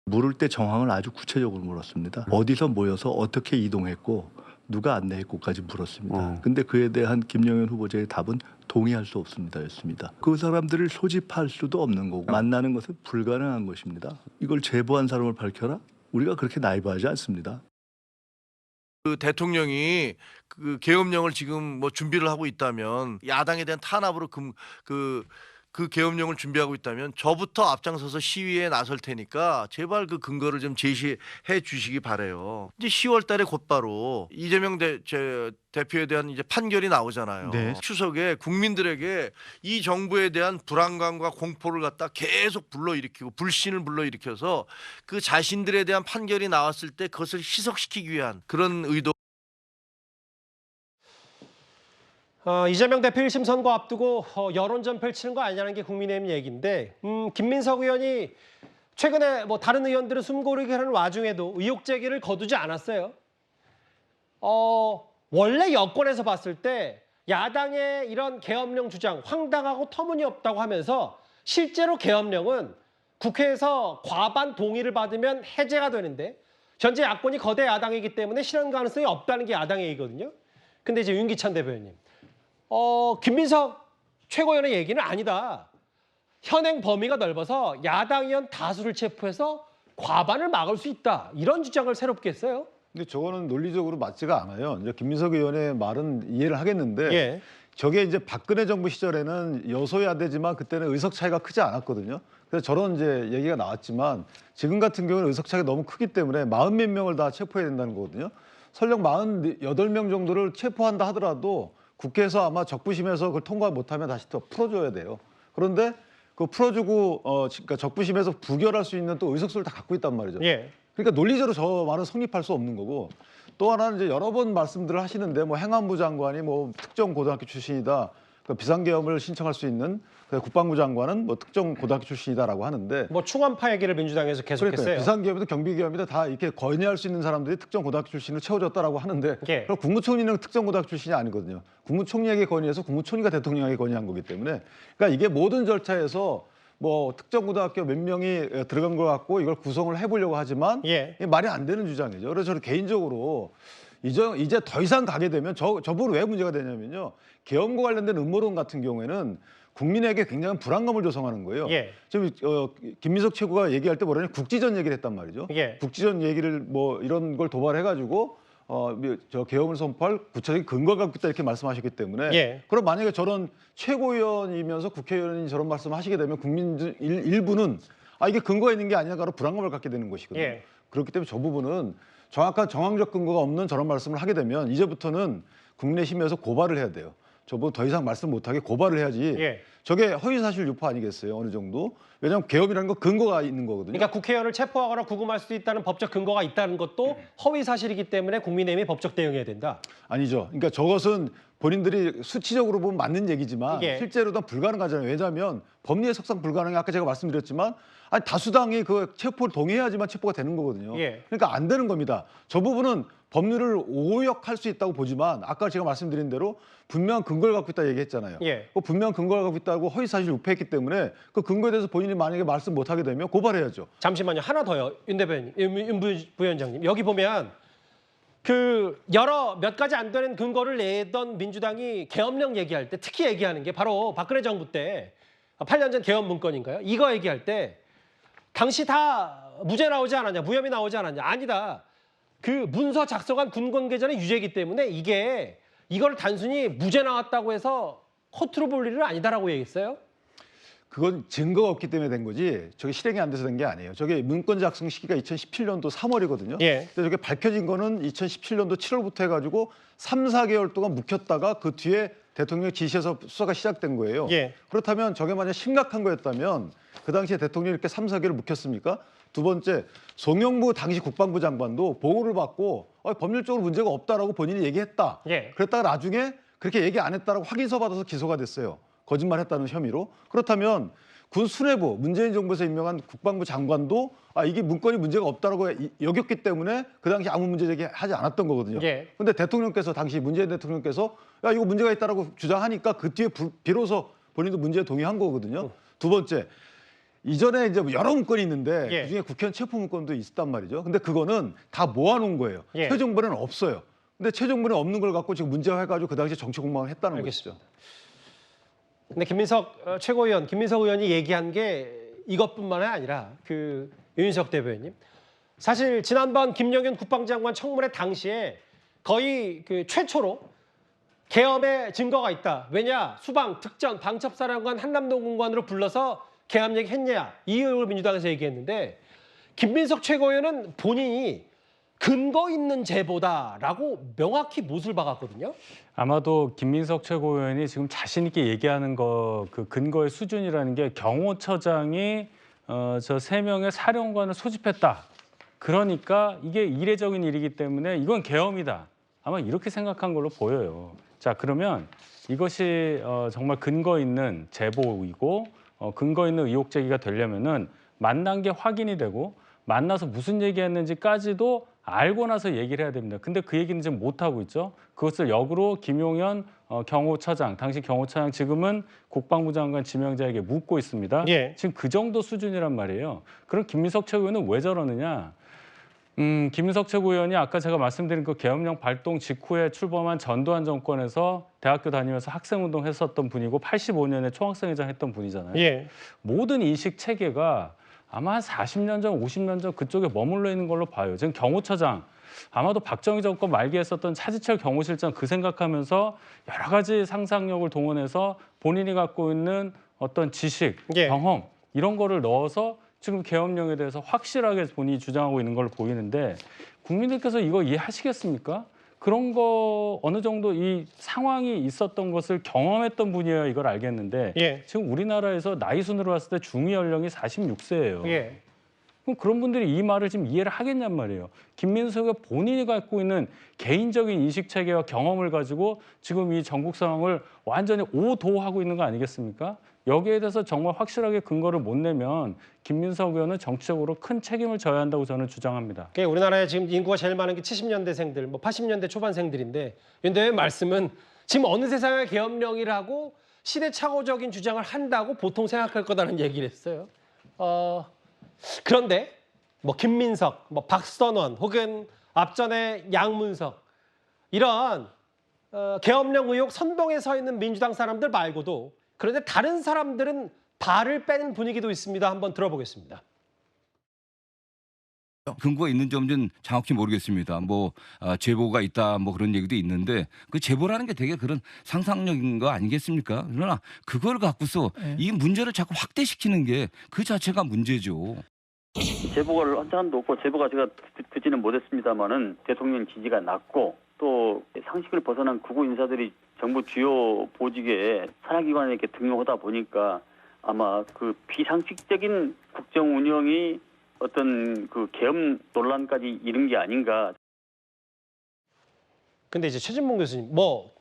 물을 때 정황을 아주 구체적으로 물었습니다. 어디서 모여서 어떻게 이동했고 누가 안내했고까지 물었습니다. 근데 그에 대한 김영현 후보자의 답은 동의할 수 없습니다 였습니다. 그 사람들을 소집할 수도 없는 거고 만나는 것은 불가능한 것입니다. 이걸 제보한 사람을 밝혀라? 우리가 그렇게 나이브하지 않습니다. 그 대통령이 그 계엄령을 지금 뭐 준비를 하고 있다면 야당에 대한 탄압으로 그 계엄령을 준비하고 있다면 저부터 앞장서서 시위에 나설 테니까 제발 그 근거를 좀 제시해 주시기 바래요. 이제 10월 달에 곧바로 이재명 대표에 대한 이제 판결이 나오잖아요. 네. 추석에 국민들에게 이 정부에 대한 불안감과 공포를 갖다 계속 불러일으키고 불신을 불러일으켜서 그 자신들에 대한 판결이 나왔을 때 그것을 희석시키기 위한 그런 의도. 이재명 대표 1심 선거 앞두고 여론전 펼치는 거 아니냐는 게 국민의힘 얘기인데 김민석 의원이 최근에 뭐 다른 의원들은 숨고르기 하는 와중에도 의혹 제기를 거두지 않았어요. 원래 여권에서 봤을 때 야당의 이런 계엄령 주장 황당하고 터무니없다고 하면서 실제로 계엄령은 국회에서 과반 동의를 받으면 해제가 되는데 현재 야권이 거대 야당이기 때문에 실현 가능성이 없다는 게 야당의 얘기거든요. 근데 이제 윤기찬 대변인, 김민석 최고위원의 얘기는 아니다. 현행 범위가 넓어서 야당 의원 다수를 체포해서 과반을 막을 수 있다. 이런 주장을 새롭게 했어요. 근데 저거는 논리적으로 맞지가 않아요. 이제 김민석 의원의 말은 이해를 하겠는데 예. 저게 이제 박근혜 정부 시절에는 여소야대지만 그때는 의석 차이가 크지 않았거든요. 그래서 저런 이제 얘기가 나왔지만 지금 같은 경우는 의석 차이가 너무 크기 때문에 40몇 명을 다 체포해야 된다는 거거든요. 설령 48명 정도를 체포한다 하더라도 국회에서 아마 적부심에서 그걸 통과 못하면 다시 또 풀어줘야 돼요. 그런데 그 풀어주고 그러니까 적부심에서 부결할 수 있는 또 의석수를 다 갖고 있단 말이죠. 예. 그러니까 논리적으로 저 말은 성립할 수 없는 거고 또 하나는 이제 여러 번 말씀들을 하시는데 뭐 행안부 장관이 뭐 특정 고등학교 출신이다. 그 비상계엄을 신청할 수 있는 국방부 장관은 뭐 특정 고등학교 출신이다라고 하는데 뭐 충원파 얘기를 민주당에서 계속했어요. 비상계엄이든 경비계엄이든 다 이렇게 건의할 수 있는 사람들이 특정 고등학교 출신으로 채워졌다라고 하는데 예. 그럼 국무총리는 특정 고등학교 출신이 아니거든요. 국무총리에게 건의해서 국무총리가 대통령에게 건의한 거기 때문에 그러니까 이게 모든 절차에서 뭐 특정 고등학교 몇 명이 들어간 것 같고 이걸 구성을 해보려고 하지만 예. 이게 말이 안 되는 주장이죠. 그래서 저는 개인적으로 이제 더 이상 가게 되면 저 부분 왜 문제가 되냐면요. 계엄과 관련된 음모론 같은 경우에는 국민에게 굉장한 불안감을 조성하는 거예요. 예. 지금 김민석 최고가 얘기할 때 뭐냐면 국지전 얘기를 했단 말이죠. 예. 국지전 얘기를 뭐 이런 걸 도발해가지고 저 계엄을 선포할 구체적인 근거가 갖고 있다 이렇게 말씀하셨기 때문에 예. 그럼 만약에 저런 최고위원이면서 국회의원이 저런 말씀을 하시게 되면 국민 일부는 이게 근거가 있는 게 아니냐로 불안감을 갖게 되는 것이거든요. 예. 그렇기 때문에 저 부분은 정확한 정황적 근거가 없는 저런 말씀을 하게 되면 이제부터는 국민의힘에서 고발을 해야 돼요. 저분 더 이상 말씀 못하게 고발을 해야지. 예. 저게 허위사실 유포 아니겠어요? 어느 정도. 왜냐하면 계엄이라는 건 근거가 있는 거거든요. 그러니까 국회의원을 체포하거나 구금할 수도 있다는 법적 근거가 있다는 것도 허위 사실이기 때문에 국민의힘이 법적 대응해야 된다. 아니죠. 그러니까 저것은 본인들이 수치적으로 보면 맞는 얘기지만 예. 실제로는 불가능하잖아요. 왜냐하면 법리의 석상 불가능해 아까 제가 말씀드렸지만 다수당이 그 체포를 동의해야지만 체포가 되는 거거든요. 예. 그러니까 안 되는 겁니다. 저 부분은 법률을 오역할 수 있다고 보지만 아까 제가 말씀드린 대로 분명한 근거를 갖고 있다 얘기했잖아요. 예. 그 분명한 근거를 갖고 있다고 허위사실 유포했기 때문에 그 근거에 대해서 본인이 만약에 말씀 못하게 되면 고발해야죠. 잠시만요. 하나 더요. 윤 대변인, 윤 부위원장님. 여기 보면 그 여러 몇 가지 안 되는 근거를 내던 민주당이 계엄령 얘기할 때 특히 얘기하는 게 바로 박근혜 정부 때 8년 전 계엄 문건인가요? 이거 얘기할 때 당시 다 무죄 나오지 않았냐, 무혐의 나오지 않았냐. 아니다. 그 문서 작성한 군 관계자의 유죄이기 때문에 이걸 단순히 무죄 나왔다고 해서 허투루 볼 일은 아니다라고 얘기했어요. 그건 증거가 없기 때문에 된 거지 저게 실행이 안 돼서 된 게 아니에요. 저게 문건 작성 시기가 2017년도 3월이거든요. 예. 근데 저게 밝혀진 거는 2017년도 7월부터 해가지고 3, 4개월 동안 묵혔다가 그 뒤에 대통령 지시해서 수사가 시작된 거예요. 예. 그렇다면 저게 만약 심각한 거였다면 그 당시에 대통령이 이렇게 3, 4개월 묵혔습니까? 두 번째, 송영무 당시 국방부 장관도 보호를 받고 법률적으로 문제가 없다라고 본인이 얘기했다. 예. 그랬다가 나중에 그렇게 얘기 안 했다라고 확인서 받아서 기소가 됐어요. 거짓말했다는 혐의로. 그렇다면 군 수뇌부, 문재인 정부에서 임명한 국방부 장관도 이게 문건이 문제가 없다라고 여겼기 때문에 그 당시 아무 문제 제기하지 않았던 거거든요. 그런데 대통령께서 당시 문재인 대통령께서 이거 문제가 있다라고 주장하니까 그 뒤에 비로소 본인도 문제에 동의한 거거든요. 두 번째, 이전에 이제 여러 문건이 있는데 예. 그중에 국회의원 체포 문건도 있었단 말이죠. 근데 그거는 다 모아놓은 거예요. 예. 최종본에는 없어요. 근데 최종본에 없는 걸 갖고 지금 문제화해가지고 그 당시에 정치 공방을 했다는 알겠습니다. 것이죠. 근데 김민석 최고위원, 김민석 의원이 얘기한 게 이것뿐만 아니라 그 윤석 대변인님, 사실 지난번 김영현 국방장관 청문회 당시에 거의 그 최초로 계엄의 증거가 있다. 왜냐? 수방, 특전, 방첩사령관, 한남동 군관으로 불러서 계엄 얘기했냐? 이 의혹을 민주당에서 얘기했는데 김민석 최고위원은 본인이 근거 있는 제보다라고 명확히 못을 박았거든요. 아마도 김민석 최고위원이 지금 자신 있게 얘기하는 그 근거의 수준이라는 게 경호처장이 저 3명의 사령관을 소집했다. 그러니까 이게 이례적인 일이기 때문에 이건 계엄이다. 아마 이렇게 생각한 걸로 보여요. 자, 그러면 이것이 정말 근거 있는 제보이고 근거 있는 의혹 제기가 되려면은 만난 게 확인이 되고 만나서 무슨 얘기했는지까지도 알고 나서 얘기를 해야 됩니다. 근데 그 얘기는 지금 못 하고 있죠. 그것을 역으로 김용현 경호처장, 당시 경호처장 지금은 국방부 장관 지명자에게 묻고 있습니다. 예. 지금 그 정도 수준이란 말이에요. 그럼 김민석 최고위원은 왜 저러느냐? 김민석 최고위원이 아까 제가 말씀드린 그 계엄령 발동 직후에 출범한 전두환 정권에서 대학교 다니면서 학생운동 했었던 분이고 85년에 총학생회장 했던 분이잖아요. 예. 모든 인식 체계가 아마 한 40년 전, 50년 전 그쪽에 머물러 있는 걸로 봐요. 지금 경호처장, 아마도 박정희 정권 말기에 했었던 차지철 경호실장 그 생각하면서 여러 가지 상상력을 동원해서 본인이 갖고 있는 어떤 지식, 예. 경험 이런 거를 넣어서 지금 계엄령에 대해서 확실하게 본인이 주장하고 있는 걸로 보이는데 국민들께서 이거 이해하시겠습니까? 그런 거 어느 정도 이 상황이 있었던 것을 경험했던 분이어야 이걸 알겠는데 예. 지금 우리나라에서 나이 순으로 봤을 때 중위 연령이 46세예요. 예. 그럼 그런 분들이 이 말을 지금 이해를 하겠냔 말이에요. 김민석이 본인이 갖고 있는 개인적인 인식 체계와 경험을 가지고 지금 이 전국 상황을 완전히 오도하고 있는 거 아니겠습니까? 여기에 대해서 정말 확실하게 근거를 못 내면 김민석 의원은 정치적으로 큰 책임을 져야 한다고 저는 주장합니다. 우리나라에 지금 인구가 제일 많은 게 70년대생들, 뭐 80년대 초반생들인데 윤대의 말씀은 지금 어느 세상의 계엄령이라고 시대착오적인 주장을 한다고 보통 생각할 거다는 얘기를 했어요. 그런데 뭐 김민석, 뭐 박선원 혹은 앞전에 양문석 이런 계엄령 의혹 선봉에 서 있는 민주당 사람들 말고도 그런데 다른 사람들은 발을 빼는 분위기도 있습니다. 한번 들어보겠습니다. 근거가 있는지 없는지는 정확히 모르겠습니다. 뭐 제보가 있다 뭐 그런 얘기도 있는데 그 제보라는 게 되게 그런 상상력인 거 아니겠습니까? 그러나 그걸 갖고서 이 문제를 자꾸 확대시키는 게 그 자체가 문제죠. 제보를 한 사람도 없고 제보가 제가 듣지는 못했습니다만은 대통령 지지가 낮고 또 상식을 벗어난 극우 인사들이 정부 주요 보직에 산하기관에 이렇게 등용하다 보니까 아마 그 비상식적인 국정 운영이 어떤 그 계엄 논란까지 이른 게 아닌가. 근데 이제 최진봉 교수님, 뭐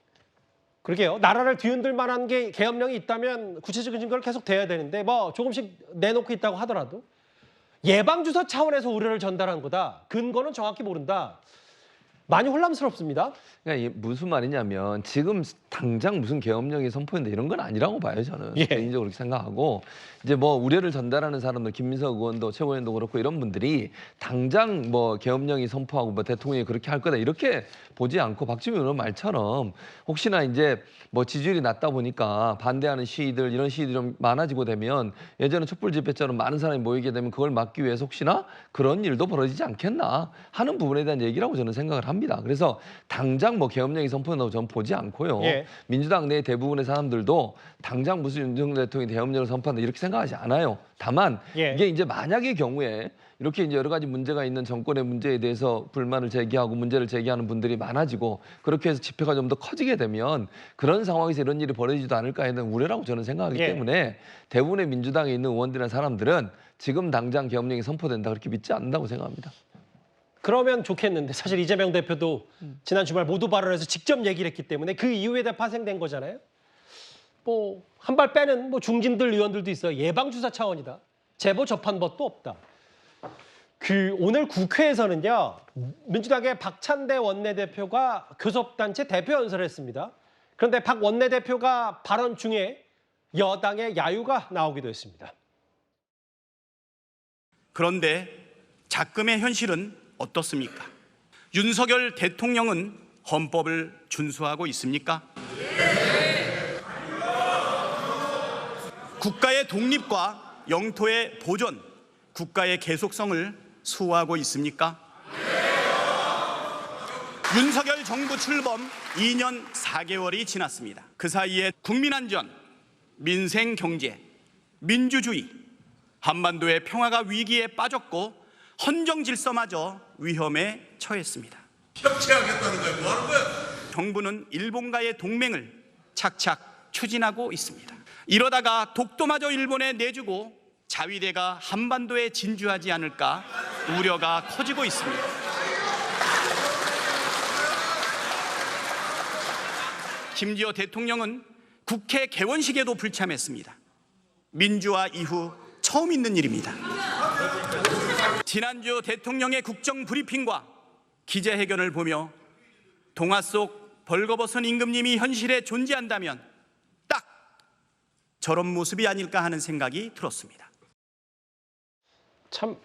그러게요. 나라를 뒤흔들 만한 게 계엄령이 있다면 구체적인 증거를 계속 대야 되는데 뭐 조금씩 내놓고 있다고 하더라도 예방주사 차원에서 우려를 전달한 거다. 근거는 정확히 모른다. 많이 혼란스럽습니다. 그러니까 이게 무슨 말이냐면 지금 당장 무슨 계엄령이 선포인데 이런 건 아니라고 봐요 저는. 예. 개인적으로 그렇게 생각하고 이제 뭐 우려를 전달하는 사람들 김민석 의원도 최고위원도 그렇고 이런 분들이 당장 뭐 계엄령이 선포하고 뭐 대통령이 그렇게 할 거다 이렇게 보지 않고 박주민 의원 말처럼 혹시나 이제 뭐 지지율이 낮다 보니까 반대하는 시위들 이런 시위들이 좀 많아지고 되면 예전에 촛불 집회처럼 많은 사람이 모이게 되면 그걸 막기 위해서 혹시나 그런 일도 벌어지지 않겠나 하는 부분에 대한 얘기라고 저는 생각을 합니다. 그래서 당장 뭐 계엄령이 선포된다고 저는 보지 않고요. 예. 민주당 내 대부분의 사람들도 당장 무슨 윤석열 대통령이 계엄령을 선포한다 이렇게 생각하지 않아요. 다만 예. 이게 이제 만약의 경우에 이렇게 이제 여러 가지 문제가 있는 정권의 문제에 대해서 불만을 제기하고 문제를 제기하는 분들이 많아지고 그렇게 해서 집회가 좀 더 커지게 되면 그런 상황에서 이런 일이 벌어지지도 않을까 하는 우려라고 저는 생각하기 예. 때문에 대부분의 민주당에 있는 의원들이나 사람들은 지금 당장 계엄령이 선포된다 그렇게 믿지 않는다고 생각합니다. 그러면 좋겠는데 사실 이재명 대표도 지난 주말 모두 발언에서 직접 얘기를 했기 때문에 그 이후에 다 파생된 거잖아요. 뭐 한 발 빼는 뭐 중진들 의원들도 있어요. 예방주사 차원이다. 제보 접한 것도 없다. 오늘 국회에서는요. 민주당의 박찬대 원내대표가 교섭단체 대표 연설을 했습니다. 그런데 박 원내대표가 발언 중에 여당의 야유가 나오기도 했습니다. 그런데 작금의 현실은 어떻습니까? 윤석열 대통령은 헌법을 준수하고 있습니까? 국가의 독립과 영토의 보존, 국가의 계속성을 수호하고 있습니까? 윤석열 정부 출범 2년 4개월이 지났습니다. 그 사이에 국민안전, 민생 경제, 민주주의, 한반도의 평화가 위기에 빠졌고 헌정 질서마저 위험에 처했습니다. 협치하겠다는 거야? 뭐 하는 거야? 정부는 일본과의 동맹을 착착 추진하고 있습니다. 이러다가 독도마저 일본에 내주고 자위대가 한반도에 진주하지 않을까 우려가 커지고 있습니다. 심지어 대통령은 국회 개원식에도 불참했습니다. 민주화 이후 처음 있는 일입니다. 지난주 대통령의 국정 브리핑과 기자회견을 보며 동화 속 벌거벗은 임금님이 현실에 존재한다면 딱 저런 모습이 아닐까 하는 생각이 들었습니다. 참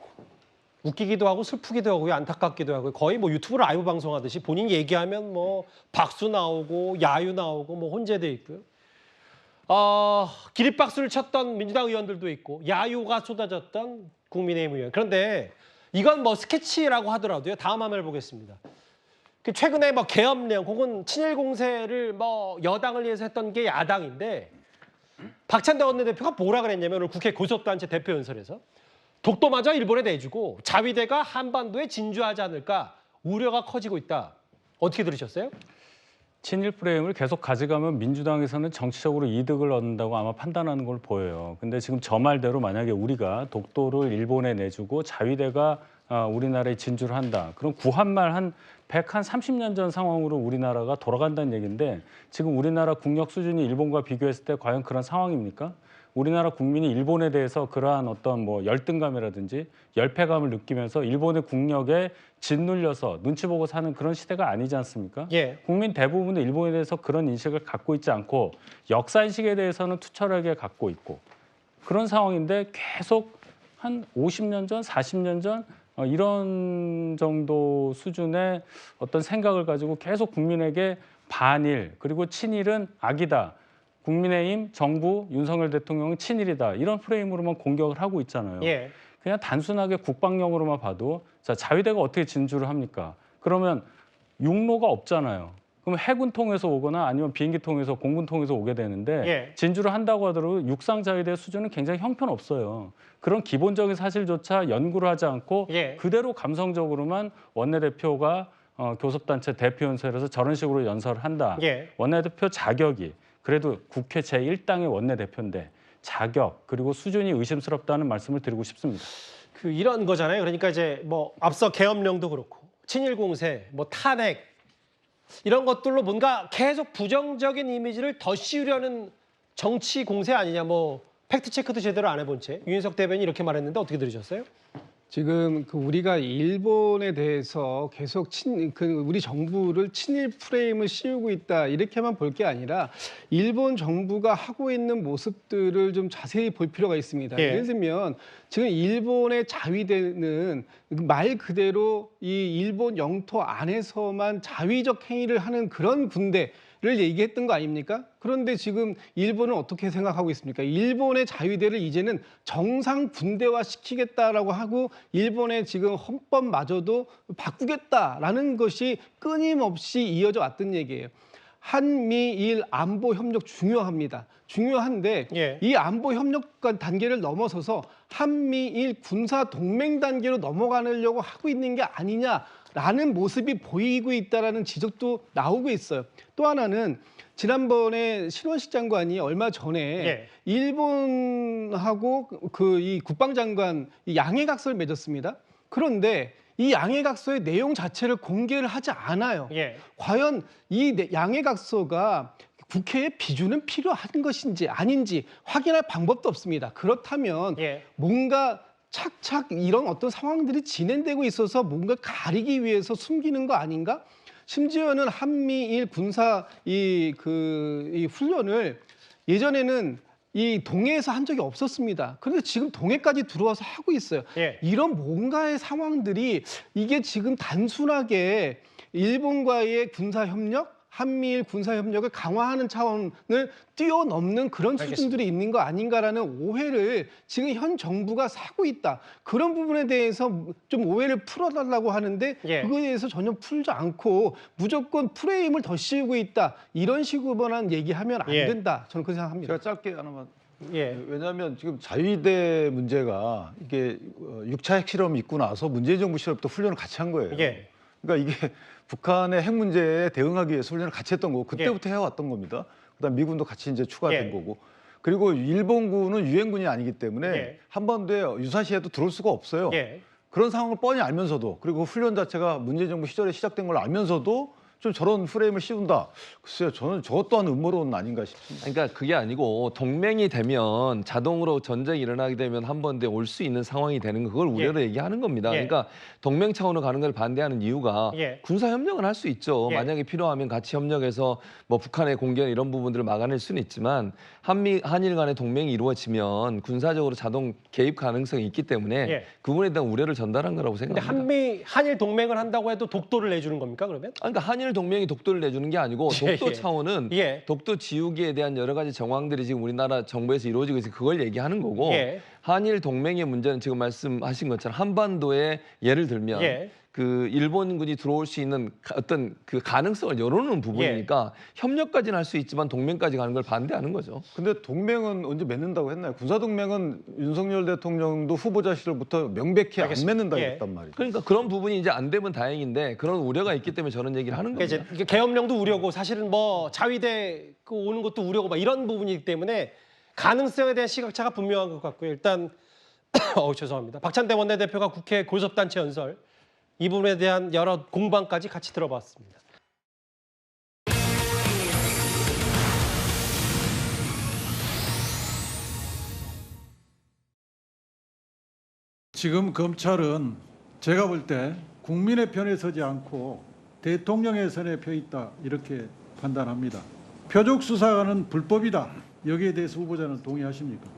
웃기기도 하고 슬프기도 하고 안타깝기도 하고 거의 뭐 유튜브 라이브 방송하듯이 본인 얘기하면 뭐 박수 나오고 야유 나오고 뭐 혼재돼 있고요. 기립박수를 쳤던 민주당 의원들도 있고 야유가 쏟아졌던 국민의힘 의원. 그런데 이건 뭐 스케치라고 하더라도요. 다음 화면을 보겠습니다. 최근에 뭐 계엄령 혹은 친일 공세를 뭐 여당을 위해서 했던 게 야당인데 박찬대 원내대표가 뭐라 그랬냐면 오늘 국회 고속단체 대표 연설에서 독도마저 일본에 내주고 자위대가 한반도에 진주하지 않을까 우려가 커지고 있다. 어떻게 들으셨어요? 친일 프레임을 계속 가져가면 민주당에서는 정치적으로 이득을 얻는다고 아마 판단하는 걸 보여요. 근데 지금 저 말대로 만약에 우리가 독도를 일본에 내주고 자위대가 우리나라에 진주를 한다. 그럼 구한말 한 130년 전 상황으로 우리나라가 돌아간다는 얘기인데 지금 우리나라 국력 수준이 일본과 비교했을 때 과연 그런 상황입니까? 우리나라 국민이 일본에 대해서 그러한 어떤 뭐 열등감이라든지 열패감을 느끼면서 일본의 국력에 짓눌려서 눈치 보고 사는 그런 시대가 아니지 않습니까? 예. 국민 대부분은 일본에 대해서 그런 인식을 갖고 있지 않고 역사 인식에 대해서는 투철하게 갖고 있고 그런 상황인데 계속 한 50년 전, 40년 전 이런 정도 수준의 어떤 생각을 가지고 계속 국민에게 반일 그리고 친일은 악이다. 국민의힘, 정부, 윤석열 대통령은 친일이다. 이런 프레임으로만 공격을 하고 있잖아요. 예. 그냥 단순하게 국방력으로만 봐도 자, 자위대가 어떻게 진주를 합니까? 그러면 육로가 없잖아요. 그럼 해군 통해서 오거나 아니면 비행기 통해서 공군 통해서 오게 되는데 예. 진주를 한다고 하더라도 육상 자위대 수준은 굉장히 형편없어요. 그런 기본적인 사실조차 연구를 하지 않고 그대로 감성적으로만 원내대표가 교섭단체 대표 연설에서 저런 식으로 연설을 한다. 원내대표 자격이 그래도 국회 제1당의 원내대표인데 자격 그리고 수준이 의심스럽다는 말씀을 드리고 싶습니다. 이런 거잖아요. 그러니까 이제 뭐 앞서 계엄령도 그렇고 친일 공세, 뭐 탄핵 이런 것들로 뭔가 계속 부정적인 이미지를 더 씌우려는 정치 공세 아니냐. 뭐 팩트 체크도 제대로 안 해본 채 유인석 대변인이 이렇게 말했는데 어떻게 들으셨어요? 지금 우리가 일본에 대해서 계속 우리 정부를 친일 프레임을 씌우고 있다 이렇게만 볼 게 아니라 일본 정부가 하고 있는 모습들을 좀 자세히 볼 필요가 있습니다. 예를 들면 지금 일본의 자위대는 말 그대로 이 일본 영토 안에서만 자위적 행위를 하는 그런 군대를 얘기했던 거 아닙니까? 그런데 지금 일본은 어떻게 생각하고 있습니까? 일본의 자위대를 이제는 정상 군대화 시키겠다라고 하고 일본의 지금 헌법마저도 바꾸겠다라는 것이 끊임없이 이어져 왔던 얘기예요. 한미일 안보 협력 중요합니다. 중요한데 이 안보 협력 단계를 넘어서서 한미일 군사 동맹 단계로 넘어가려고 하고 있는 게 아니냐라는 모습이 보이고 있다라는 지적도 나오고 있어요. 또 하나는 지난번에 신원식 장관이 얼마 전에 일본하고 이 국방장관 양해각서를 맺었습니다. 그런데 이 양해각서의 내용 자체를 공개를 하지 않아요. 과연 이 양해각서가 국회에 비준은 필요한 것인지 아닌지 확인할 방법도 없습니다. 그렇다면 뭔가 착착 이런 어떤 상황들이 진행되고 있어서 뭔가 가리기 위해서 숨기는 거 아닌가? 심지어는 한미일 군사 이 훈련을 예전에는 이 동해에서 한 적이 없었습니다. 그런데 지금 동해까지 들어와서 하고 있어요. 이런 뭔가의 상황들이 이게 지금 단순하게 일본과의 군사협력, 한미일 군사협력을 강화하는 차원을 뛰어넘는 그런 수준들이 있는 거 아닌가라는 오해를 지금 현 정부가 사고 있다. 그런 부분에 대해서 좀 오해를 풀어달라고 하는데 그거에 대해서 전혀 풀지 않고 무조건 프레임을 더 씌우고 있다. 이런 식으로만 얘기하면 안 된다. 저는 그렇게 생각합니다. 제가 짧게 하나만. 왜냐하면 지금 자위대 문제가 이게 6차 핵실험이 있고 나서 문재인 정부 시절부터 훈련을 같이 한 거예요. 그러니까 이게 북한의 핵 문제에 대응하기 위해서 훈련을 같이 했던 거고 그때부터 해왔던 겁니다. 그다음 미군도 같이 이제 추가된 거고. 그리고 일본군은 유엔군이 아니기 때문에 한반도에 유사시에도 들어올 수가 없어요. 그런 상황을 뻔히 알면서도 그리고 훈련 자체가 문재인 정부 시절에 시작된 걸 알면서도 좀 저런 프레임을 씌운다. 글쎄요, 저는 저것 또한 음모론 아닌가 싶습니다. 그러니까 그게 아니고 동맹이 되면 자동으로 전쟁이 일어나게 되면 한 번에 올 수 있는 상황이 되는 거 그걸 우려로 얘기하는 겁니다. 그러니까 동맹 차원으로 가는 걸 반대하는 이유가 군사 협력은 할 수 있죠. 만약에 필요하면 같이 협력해서 뭐 북한의 공격 이런 부분들을 막아낼 수는 있지만 한일 간의 동맹이 이루어지면 군사적으로 자동 개입 가능성이 있기 때문에 그 부분에 대한 우려를 전달한 거라고 생각합니다. 근데 한일 동맹을 한다고 해도 독도를 내주는 겁니까 그러면? 그러니까 한일 동맹이 독도를 내주는 게 아니고 독도 차원은 독도 지우기에 대한 여러 가지 정황들이 지금 우리나라 정부에서 이루어지고 있어서 그걸 얘기하는 거고 한일 동맹의 문제는 지금 말씀하신 것처럼 한반도에 예를 들면 그 일본군이 들어올 수 있는 어떤 그 가능성을 열어놓는 부분이니까 협력까지는 할 수 있지만 동맹까지 가는 걸 반대하는 거죠. 근데 동맹은 언제 맺는다고 했나요? 군사동맹은 윤석열 대통령도 후보자 시절부터 명백히 안 맺는다고 했단 말이죠. 그러니까 그런 부분이 이제 안 되면 다행인데 그런 우려가 있기 때문에 저는 얘기를 하는 겁니다. 이제 계엄령도 우려고 사실은 뭐 자위대 그 오는 것도 우려고 막 이런 부분이기 때문에 가능성에 대한 시각차가 분명한 것 같고요. 일단 죄송합니다. 박찬대 원내대표가 국회 교섭단체 연설 이 부분에 대한 여러 공방까지 같이 들어봤습니다. 지금 검찰은 제가 볼 때 국민의 편에 서지 않고 대통령의 선에 펴 있다 이렇게 판단합니다. 표적 수사는 불법이다. 여기에 대해서 후보자는 동의하십니까?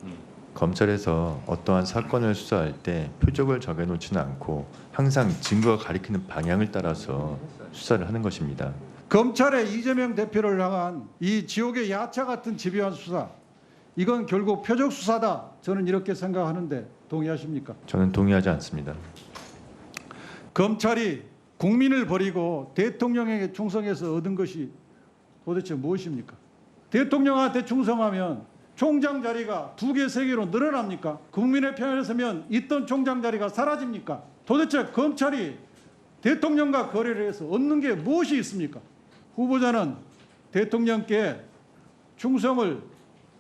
검찰에서 어떠한 사건을 수사할 때 표적을 정해놓지는 않고 항상 증거가 가리키는 방향을 따라서 수사를 하는 것입니다. 검찰의 이재명 대표를 향한 이 지옥의 야차 같은 집요한 수사, 이건 결국 표적 수사다. 저는 이렇게 생각하는데 동의하십니까? 저는 동의하지 않습니다. 검찰이 국민을 버리고 대통령에게 충성해서 얻은 것이 도대체 무엇입니까? 대통령한테 충성하면 총장 자리가 2개, 3개로 늘어납니까? 국민의 편에 서면 있던 총장 자리가 사라집니까? 도대체 검찰이 대통령과 거래를 해서 얻는 게 무엇이 있습니까? 후보자는 대통령께 충성을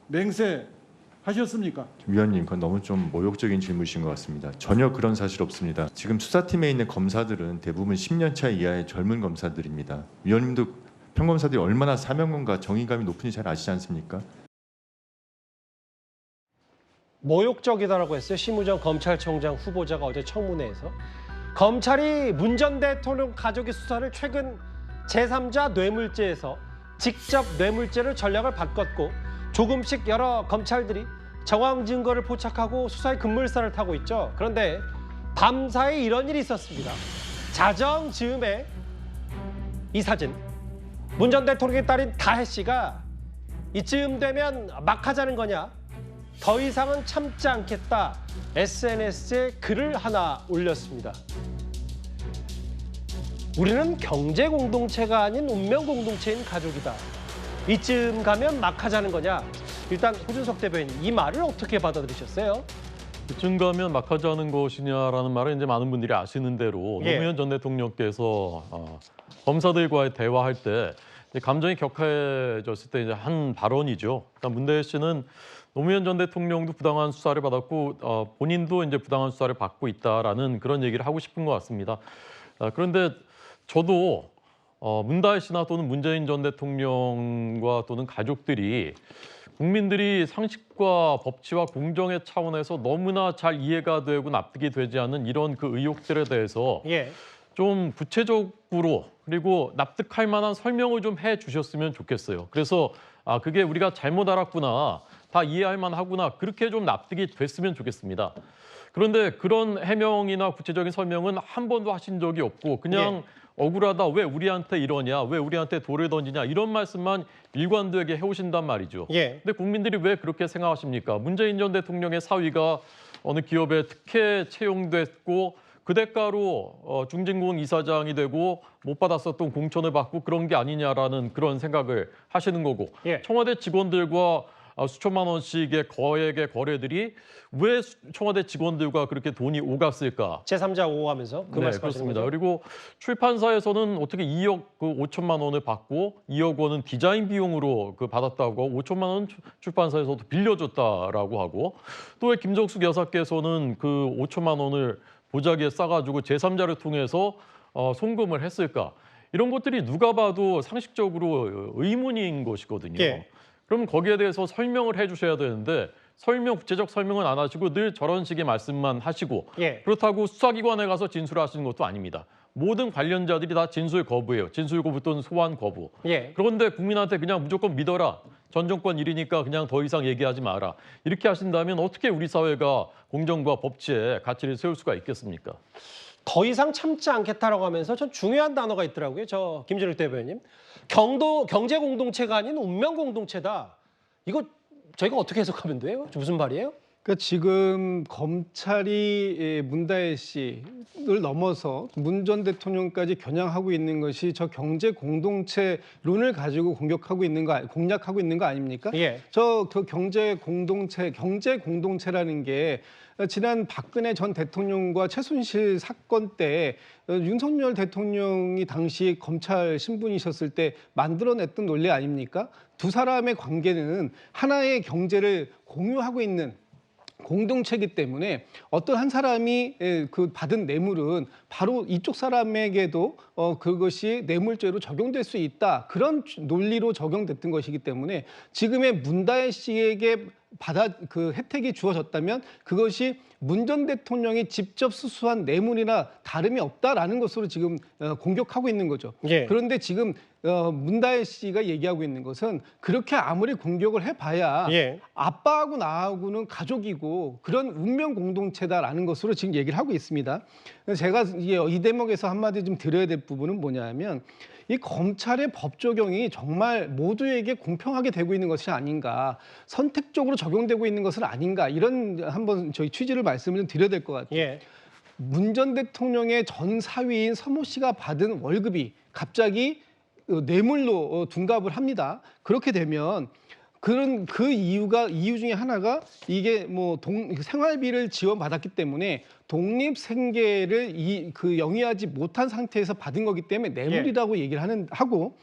맹세하셨습니까? 위원님, 그건 너무 좀 모욕적인 질문이신 것 같습니다. 전혀 그런 사실 없습니다. 지금 수사팀에 있는 검사들은 대부분 10년 차 이하의 젊은 검사들입니다. 위원님도 평검사들이 얼마나 사명감과 정의감이 높은지 잘 아시지 않습니까? 모욕적이다라고 했어요. 심우정 검찰총장 후보자가 어제 청문회에서. 검찰이 문 전 대통령 가족의 수사를 최근 제3자 뇌물죄에서 직접 뇌물죄를 전략을 바꿨고 조금씩 여러 검찰들이 정황 증거를 포착하고 수사의 급물살을 타고 있죠. 그런데 밤사이 이런 일이 있었습니다. 자정 즈음에 이 사진. 문 전 대통령의 딸인 다혜 씨가 이쯤 되면 막 하자는 거냐? 더 이상은 참지 않겠다. SNS에 글을 하나 올렸습니다. 우리는 경제 공동체가 아닌 운명 공동체인 가족이다. 이쯤 가면 막 하자는 거냐? 일단 호준석 대변인 이 말을 어떻게 받아들이셨어요? 이쯤 가면 막 하자는 것이냐라는 말은 이제 많은 분들이 아시는 대로 노무현 전 대통령께서 검사들과의 대화할 때 감정이 격해졌을 때 이제 한 발언이죠. 그러니까 문대혜 씨는 노무현 전 대통령도 부당한 수사를 받았고 본인도 이제 부당한 수사를 받고 있다라는 그런 얘기를 하고 싶은 것 같습니다. 그런데 저도 문다혜 씨나 또는 문재인 전 대통령과 또는 가족들이 국민들이 상식과 법치와 공정의 차원에서 너무나 잘 이해가 되고 납득이 되지 않는 이런 그 의혹들에 대해서 좀 구체적으로 그리고 납득할 만한 설명을 좀 해주셨으면 좋겠어요. 그래서 그게 우리가 잘못 알았구나, 다 이해할 만하구나, 그렇게 좀 납득이 됐으면 좋겠습니다. 그런데 그런 해명이나 구체적인 설명은 한 번도 하신 적이 없고 그냥 억울하다, 왜 우리한테 이러냐, 왜 우리한테 돌을 던지냐 이런 말씀만 일관되게 해오신단 말이죠. 근데 국민들이 왜 그렇게 생각하십니까? 문재인 전 대통령의 사위가 어느 기업에 특혜 채용됐고 그 대가로 중진공 이사장이 되고 못 받았었던 공천을 받고 그런 게 아니냐라는 그런 생각을 하시는 거고 청와대 직원들과 수천만 원씩의 거액의 거래들이 왜 청와대 직원들과 그렇게 돈이 오갔을까? 제3자 오가면서 그 말씀하시는 그렇습니다. 거죠? 그리고 출판사에서는 어떻게 2억 5천만 원을 받고 2억 원은 디자인 비용으로 받았다고 하고 5천만 원 출판사에서도 빌려줬다라고 하고 또 왜 김정숙 여사께서는 그 5천만 원을 보자기에 싸가지고 제3자를 통해서 송금을 했을까? 이런 것들이 누가 봐도 상식적으로 의문인 것이거든요. 예. 그럼 거기에 대해서 설명을 해주셔야 되는데 구체적 설명은 안 하시고 늘 저런 식의 말씀만 하시고 예. 그렇다고 수사기관에 가서 진술하시는 것도 아닙니다. 모든 관련자들이 다 진술 거부예요. 진술 거부 또는 소환 거부. 예. 그런데 국민한테 그냥 무조건 믿어라. 전 정권 일이니까 그냥 더 이상 얘기하지 마라. 이렇게 하신다면 어떻게 우리 사회가 공정과 법치에 가치를 세울 수가 있겠습니까? 더 이상 참지 않겠다라고 하면서 전 중요한 단어가 있더라고요. 저 김준일 대변인. 경제 공동체가 아닌 운명 공동체다. 이거 저희가 어떻게 해석하면 돼요? 무슨 말이에요? 그러니까 지금 검찰이 문다혜 씨를 넘어서 문 전 대통령까지 겨냥하고 있는 것이 저 경제 공동체론을 가지고 공략하고 있는 거 아닙니까? 예. 그 경제 공동체라는 게 지난 박근혜 전 대통령과 최순실 사건 때 윤석열 대통령이 당시 검찰 신분이셨을 때 만들어냈던 논리 아닙니까? 두 사람의 관계는 하나의 경제를 공유하고 있는 공동체이기 때문에 어떤 한 사람이 그 받은 뇌물은 바로 이쪽 사람에게도 그것이 뇌물죄로 적용될 수 있다. 그런 논리로 적용됐던 것이기 때문에 지금의 문다혜 씨에게 그 혜택이 주어졌다면 그것이 문 전 대통령이 직접 수수한 뇌물이나 다름이 없다라는 것으로 지금 공격하고 있는 거죠. 예. 그런데 지금 문다혜 씨가 얘기하고 있는 것은 그렇게 아무리 공격을 해봐야 예. 아빠하고 나하고는 가족이고 그런 운명 공동체다라는 것으로 지금 얘기를 하고 있습니다. 제가 이 대목에서 한마디 좀 드려야 될 부분은 뭐냐면 이 검찰의 법 적용이 정말 모두에게 공평하게 되고 있는 것이 아닌가, 선택적으로 적용되고 있는 것은 아닌가, 이런 한번 저희 취지를 말씀을 좀 드려야 될 것 같아요. 예. 문 전 대통령의 전 사위인 서모 씨가 받은 월급이 갑자기 뇌물로 둔갑을 합니다. 그렇게 되면 그 이유 중에 하나가 이게 뭐 생활비를 지원받았기 때문에 독립생계를 영위하지 못한 상태에서 받은 거기 때문에 뇌물이라고 얘기를 하고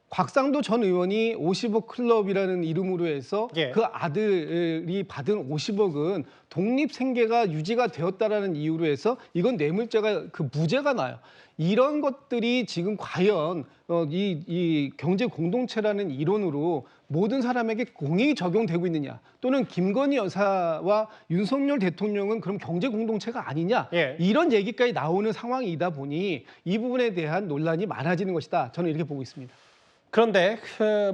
곽상도 전 의원이 50억 클럽이라는 이름으로 해서 그 아들이 받은 50억은 독립생계가 유지가 되었다라는 이유로 해서 이건 뇌물죄가 무죄가 나요. 이런 것들이 지금 과연 이 경제 공동체라는 이론으로 모든 사람에게 공익이 적용되고 있느냐, 또는 김건희 여사와 윤석열 대통령은 그럼 경제 공동체가 아니냐, 이런 얘기까지 나오는 상황이다 보니 이 부분에 대한 논란이 많아지는 것이다. 저는 이렇게 보고 있습니다. 그런데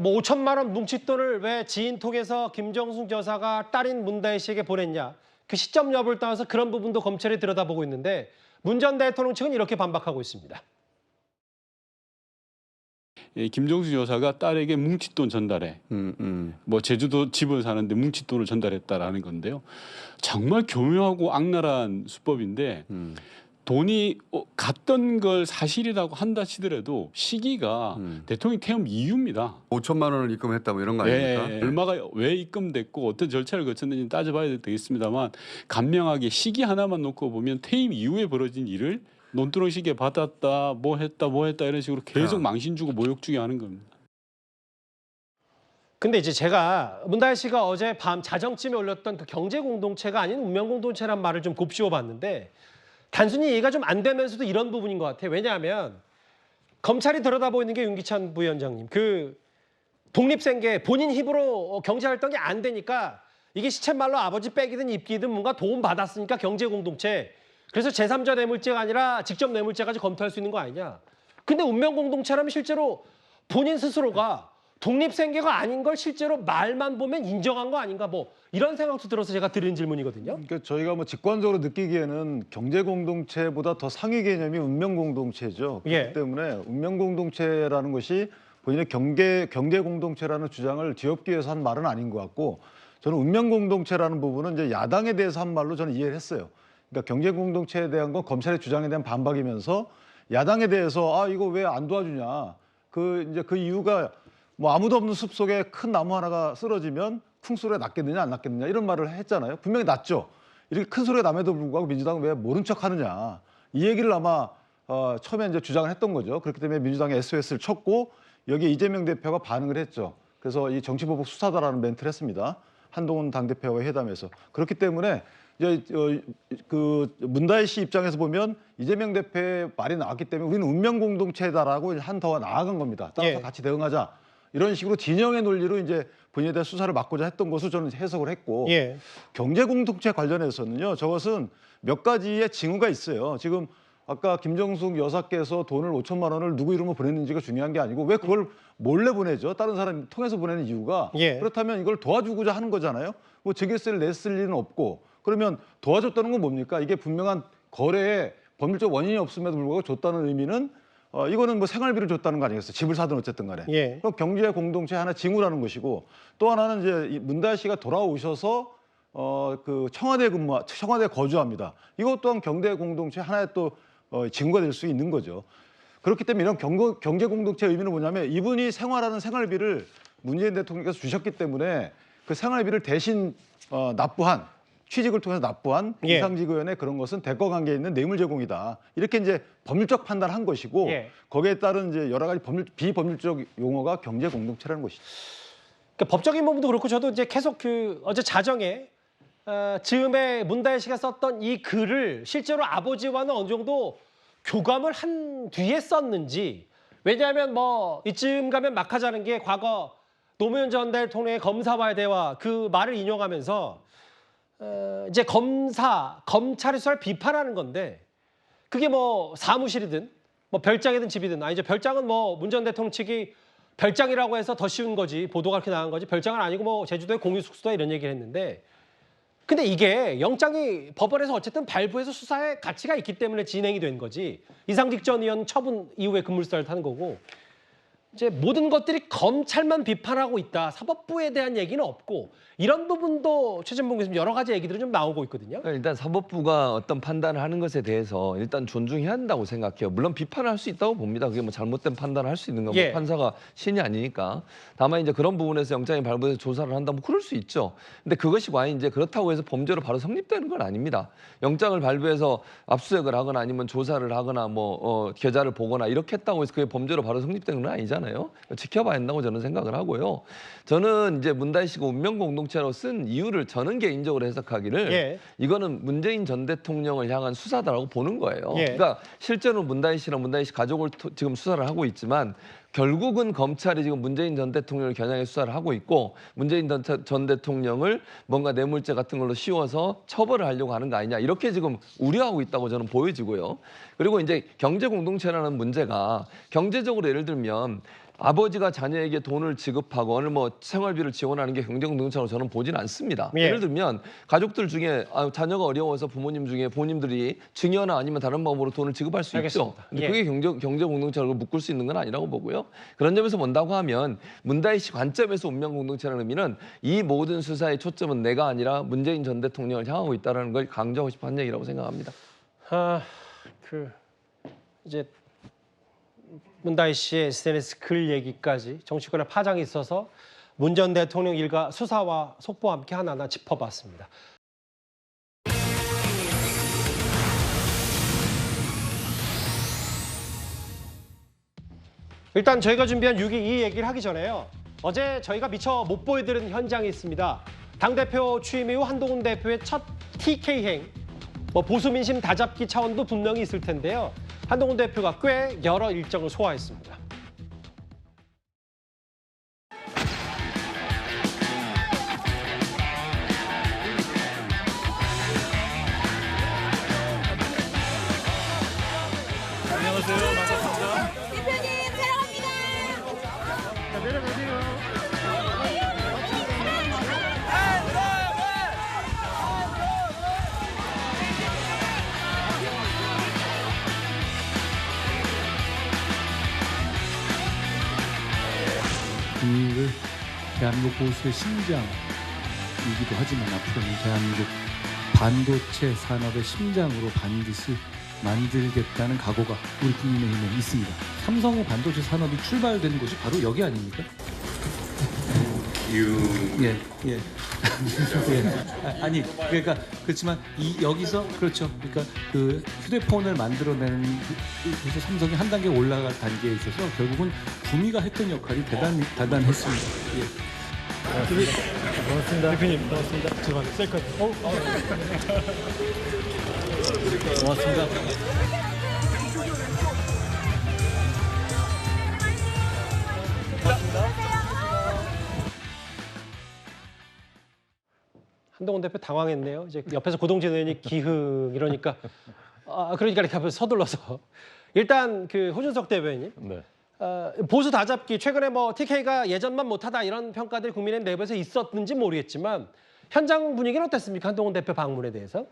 뭐 5천만 원 뭉칫돈을 왜 지인톡에서 김정숙 여사가 딸인 문다혜 씨에게 보냈냐, 그 시점 여부를 따라서 그런 부분도 검찰이 들여다보고 있는데 문 전 대통령 측은 이렇게 반박하고 있습니다. 김정숙 여사가 딸에게 뭉칫돈 전달해. 뭐 제주도 집을 사는데 뭉칫돈을 전달했다라는 건데요. 정말 교묘하고 악랄한 수법인데 돈이 갔던 걸 사실이라고 한다 치더라도 시기가 대통령 퇴임 이후입니다. 5천만 원을 입금했다 뭐 이런 거 아닙니까? 예, 얼마가 왜 입금됐고 어떤 절차를 거쳤는지 따져봐야 되겠습니다만 간명하게 시기 하나만 놓고 보면 퇴임 이후에 벌어진 일을 논두렁 시기에 받았다, 뭐 했다 이런 식으로 계속 망신 주고 모욕 주게 하는 겁니다. 근데 이제 제가 문다혜 씨가 어제 밤 자정쯤에 올렸던 그 경제 공동체가 아닌 운명 공동체란 말을 좀 곱씹어 봤는데 단순히 이해가 좀 안 되면서도 이런 부분인 것 같아요. 왜냐하면 검찰이 들여다보고 있는 게 윤기찬 부위원장님, 그 독립생계 본인 힘으로 경제 활동이 안 되니까 이게 시쳇말로 아버지 빼기든 입기든 뭔가 도움 받았으니까 경제 공동체, 그래서 제3자 뇌물죄가 아니라 직접 뇌물죄까지 검토할 수 있는 거 아니냐. 근데 운명 공동체라면 실제로 본인 스스로가 독립생계가 아닌 걸 실제로 말만 보면 인정한 거 아닌가, 뭐 이런 생각도 들어서 제가 드리는 질문이거든요. 그러니까 저희가 뭐 직관적으로 느끼기에는 경제 공동체보다 더 상위 개념이 운명 공동체죠. 그렇기 때문에 운명 공동체라는 것이 본인의 경제 공동체라는 주장을 뒤엎기 위해서 한 말은 아닌 것 같고, 저는 운명 공동체라는 부분은 이제 야당에 대해서 한 말로 저는 이해를 했어요. 그러니까 경제 공동체에 대한 건 검찰의 주장에 대한 반박이면서 야당에 대해서 이거 왜 안 도와주냐, 그 이유가 뭐 아무도 없는 숲 속에 큰 나무 하나가 쓰러지면 큰 소리가 났겠느냐 안 났겠느냐 이런 말을 했잖아요. 분명히 났죠. 이렇게 큰 소리가 남에도 불구하고 민주당은 왜 모른 척하느냐, 이 얘기를 아마 처음에 이제 주장을 했던 거죠. 그렇기 때문에 민주당이 SOS를 쳤고 여기에 이재명 대표가 반응을 했죠. 그래서 이 정치보복 수사다라는 멘트를 했습니다. 한동훈 당대표와의 회담에서. 그렇기 때문에 이제 그 문다혜 씨 입장에서 보면 이재명 대표의 말이 나왔기 때문에 우리는 운명 공동체다라고 한 더 나아간 겁니다. 따라서 같이 대응하자. 이런 식으로 진영의 논리로 이제 본인에 대한 수사를 막고자 했던 것으로 저는 해석을 했고 경제 공동체 관련해서는요. 저것은 몇 가지의 징후가 있어요. 지금 아까 김정숙 여사께서 돈을 5천만 원을 누구 이름으로 보냈는지가 중요한 게 아니고 왜 그걸 몰래 보내죠? 다른 사람 통해서 보내는 이유가 그렇다면 이걸 도와주고자 하는 거잖아요. 뭐 증여세를 냈을 리는 없고 그러면 도와줬다는 건 뭡니까? 이게 분명한 거래에 법률적 원인이 없음에도 불구하고 줬다는 의미는 이거는 뭐 생활비를 줬다는 거 아니겠어요? 집을 사든 어쨌든 간에. 그럼 경제 공동체 하나 징후라는 것이고 또 하나는 이제 문다혜 씨가 돌아오셔서 그 청와대 거주합니다. 이것 또한 경제 공동체 하나의 또 징후가 될 수 있는 거죠. 그렇기 때문에 이런 경제 공동체의 의미는 뭐냐면 이분이 생활하는 생활비를 문재인 대통령께서 주셨기 때문에 그 생활비를 대신 납부한 취직을 통해서 납부한 이상직 의원의 그런 것은 대가 관계에 있는 뇌물 제공이다. 이렇게 이제 법률적 판단한 것이고 거기에 따른 이제 여러 가지 비법률적 용어가 경제 공동체라는 것이죠. 그러니까 법적인 부분도 그렇고 저도 이제 계속 그 어제 자정에 즈음에 문다혜 씨가 썼던 이 글을 실제로 아버지와는 어느 정도 교감을 한 뒤에 썼는지 왜냐하면 뭐 이쯤 가면 막 하자는 게 과거 노무현 전 대통령의 검사와의 대화 그 말을 인용하면서 이제 검찰의 수사를 비판하는 건데 그게 뭐 사무실이든 뭐 별장이든 집이든 아니죠. 별장은 뭐 문 전 대통령 측이 별장이라고 해서 더 쉬운 거지 보도가 그렇게 나간 거지 별장은 아니고 뭐 제주도의 공유 숙소다 이런 얘기를 했는데 근데 이게 영장이 법원에서 어쨌든 발부해서 수사에 가치가 있기 때문에 진행이 된 거지 이상직 전 의원 처분 이후에 급물살을 타는 거고 이제 모든 것들이 검찰만 비판하고 있다. 사법부에 대한 얘기는 없고 이런 부분도 최진봉 교수님 여러 가지 얘기들이 좀 나오고 있거든요. 일단 사법부가 어떤 판단을 하는 것에 대해서 일단 존중해야 한다고 생각해요. 물론 비판을 할 수 있다고 봅니다. 그게 뭐 잘못된 판단을 할 수 있는 거고 판사가 신이 아니니까. 다만 이제 그런 부분에서 영장이 발부해서 조사를 한다면 그럴 수 있죠. 근데 그것이 과연 이제 그렇다고 해서 범죄로 바로 성립되는 건 아닙니다. 영장을 발부해서 압수수색을 하거나 아니면 조사를 하거나 뭐 계좌를 보거나 이렇게 했다고 해서 그게 범죄로 바로 성립되는 건 아니잖아요. 지켜봐야 한다고 저는 생각을 하고요. 저는 이제 문다혜 씨가 운명 공동체로 쓴 이유를 저는 개인적으로 해석하기를 이거는 문재인 전 대통령을 향한 수사다라고 보는 거예요. 그러니까 실제로 문다혜 씨랑 문다혜 씨 가족을 지금 수사를 하고 있지만 결국은 검찰이 지금 문재인 전 대통령을 겨냥해 수사를 하고 있고 문재인 전 대통령을 뭔가 뇌물죄 같은 걸로 씌워서 처벌을 하려고 하는 거 아니냐 이렇게 지금 우려하고 있다고 저는 보여지고요. 그리고 이제 경제 공동체라는 문제가 경제적으로 예를 들면 아버지가 자녀에게 돈을 지급하고 오늘 뭐 생활비를 지원하는 게 경제 공동체라고 저는 보진 않습니다. 예를 들면 가족들 중에 자녀가 어려워서 부모님 중에 부모님들이 증여나 아니면 다른 방법으로 돈을 지급할 수 있죠. 근데 그게 경제 공동체라고 묶을 수 있는 건 아니라고 보고요. 그런 점에서 본다고 하면 문다혜 씨 관점에서 운명 공동체라는 의미는 이 모든 수사의 초점은 내가 아니라 문재인 전 대통령을 향하고 있다는 걸 강조하고 싶어 한 얘기라고 생각합니다. 이제 문다혜 씨의 SNS 글 얘기까지 정치권의 파장이 있어서 문 전 대통령 일가 수사와 속보와 함께 하나하나 짚어봤습니다. 일단 저희가 준비한 6.22 얘기를 하기 전에요. 어제 저희가 미처 못 보여드린 현장이 있습니다. 당대표 취임 이후 한동훈 대표의 첫 TK행, 뭐 보수 민심 다잡기 차원도 분명히 있을 텐데요. 한동훈 대표가 꽤 여러 일정을 소화했습니다. 안녕하세요. 반갑습니다. 대표님 사랑합니다. 자, 내려가세요. 국민을 대한민국 보수의 심장이기도 하지만 앞으로는 대한민국 반도체 산업의 심장으로 반드시 만들겠다는 각오가 우리 국민의힘에 있습니다. 삼성의 반도체 산업이 출발되는 곳이 바로 여기 아닙니까? 예. 아니 그러니까 그렇지만 여기서 그렇죠. 그러니까 그 휴대폰을 만들어내는 그래서 삼성이 한 단계 올라갈 단계에 있어서 결국은 구미가 했던 역할이 대단했습니다. 예. 고맙습니다. 대표님, 고맙습니다. 죄송합니다. 셀카. 고맙습니다. 한동훈 대표 당황했네요. 이제 옆에서 고동진 의원이 기흥 이러니까 그러니까 이렇게 앞에서 서둘러서 일단 그 호준석 대변인 네. 보수 다잡기 최근에 뭐 TK가 예전만 못하다 이런 평가들이 국민의힘 내부에서 있었는지 모르겠지만 현장 분위기는 어땠습니까? 한동훈 대표 방문에 대해서?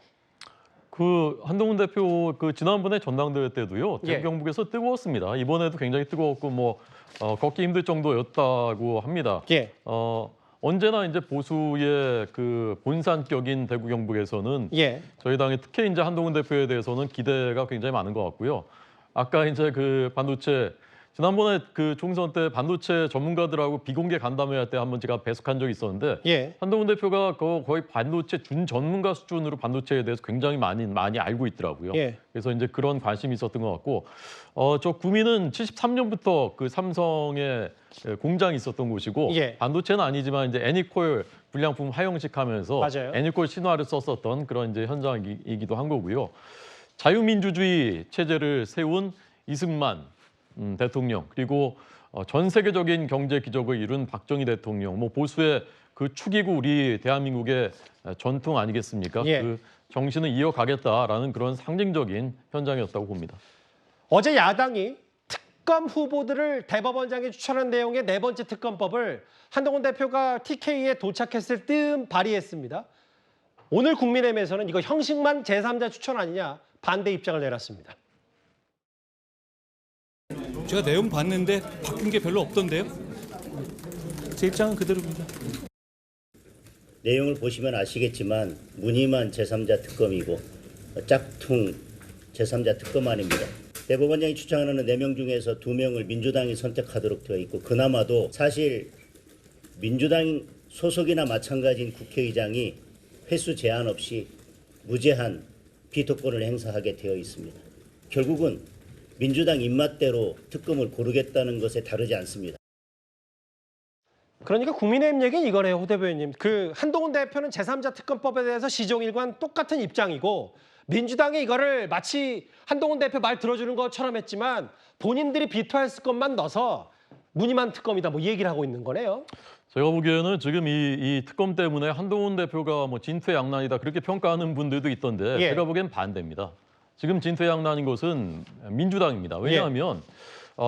그 한동훈 대표 그 지난번에 전당대회 때도요. 예. 경북에서 뜨거웠습니다. 이번에도 굉장히 뜨거웠고 뭐 걷기 힘들 정도였다고 합니다. 예. 언제나 이제 보수의 그 본산격인 대구 경북에서는 예. 저희 당의 특히 이제 한동훈 대표에 대해서는 기대가 굉장히 많은 것 같고요. 아까 이제 그 반도체 지난번에 그 총선 때 반도체 전문가들하고 비공개 간담회 할 때 한번 제가 배석한 적이 있었는데 예. 한동훈 대표가 거의 반도체 준 전문가 수준으로 반도체에 대해서 굉장히 많이 알고 있더라고요. 예. 그래서 이제 그런 관심이 있었던 것 같고 저 구미는 73년부터 그 삼성의 공장이 있었던 곳이고 예. 반도체는 아니지만 이제 애니콜 불량품 하용식 하면서 애니콜 신화를 썼었던 그런 이제 현장이기도 한 거고요. 자유민주주의 체제를 세운 이승만 대통령 그리고 전 세계적인 경제 기적을 이룬 박정희 대통령 뭐 보수의 그 축이고 우리 대한민국의 전통 아니겠습니까? 예. 그 정신을 이어가겠다라는 그런 상징적인 현장이었다고 봅니다. 어제 야당이 특검 후보들을 대법원장에 추천한 내용의 네 번째 특검법을 한동훈 대표가 TK에 도착했을 때 발의했습니다. 오늘 국민의힘에서는 이거 형식만 제3자 추천 아니냐 반대 입장을 내놨습니다. 제가 내용 봤는데 바뀐 게 별로 없던데요? 제 입장은 그대로입니다. 내용을 보시면 아시겠지만 무늬만 제3자 특검이고 짝퉁 제3자 특검 아닙니다. 대법원장이 추천하는 4명 중에서 2명을 민주당이 선택하도록 되어 있고 그나마도 사실 민주당 소속이나 마찬가지인 국회의장이 횟수 제한 없이 무제한 비토권을 행사하게 되어 있습니다. 결국은 민주당 입맛대로 특검을 고르겠다는 것에 다르지 않습니다. 그러니까 국민의힘 얘기는 이거네요, 호 대변인님. 그 한동훈 대표는 제3자 특검법에 대해서 시종일관 똑같은 입장이고 민주당이 이거를 마치 한동훈 대표 말 들어주는 것처럼 했지만 본인들이 비토할 것만 넣어서 무늬만 특검이다 뭐 이 얘기를 하고 있는 거네요. 제가 보기에는 지금 이 특검 때문에 한동훈 대표가 뭐 진퇴양난이다 그렇게 평가하는 분들도 있던데 예. 제가 보기엔 반대입니다. 지금 진퇴양난인 것은 민주당입니다. 왜냐하면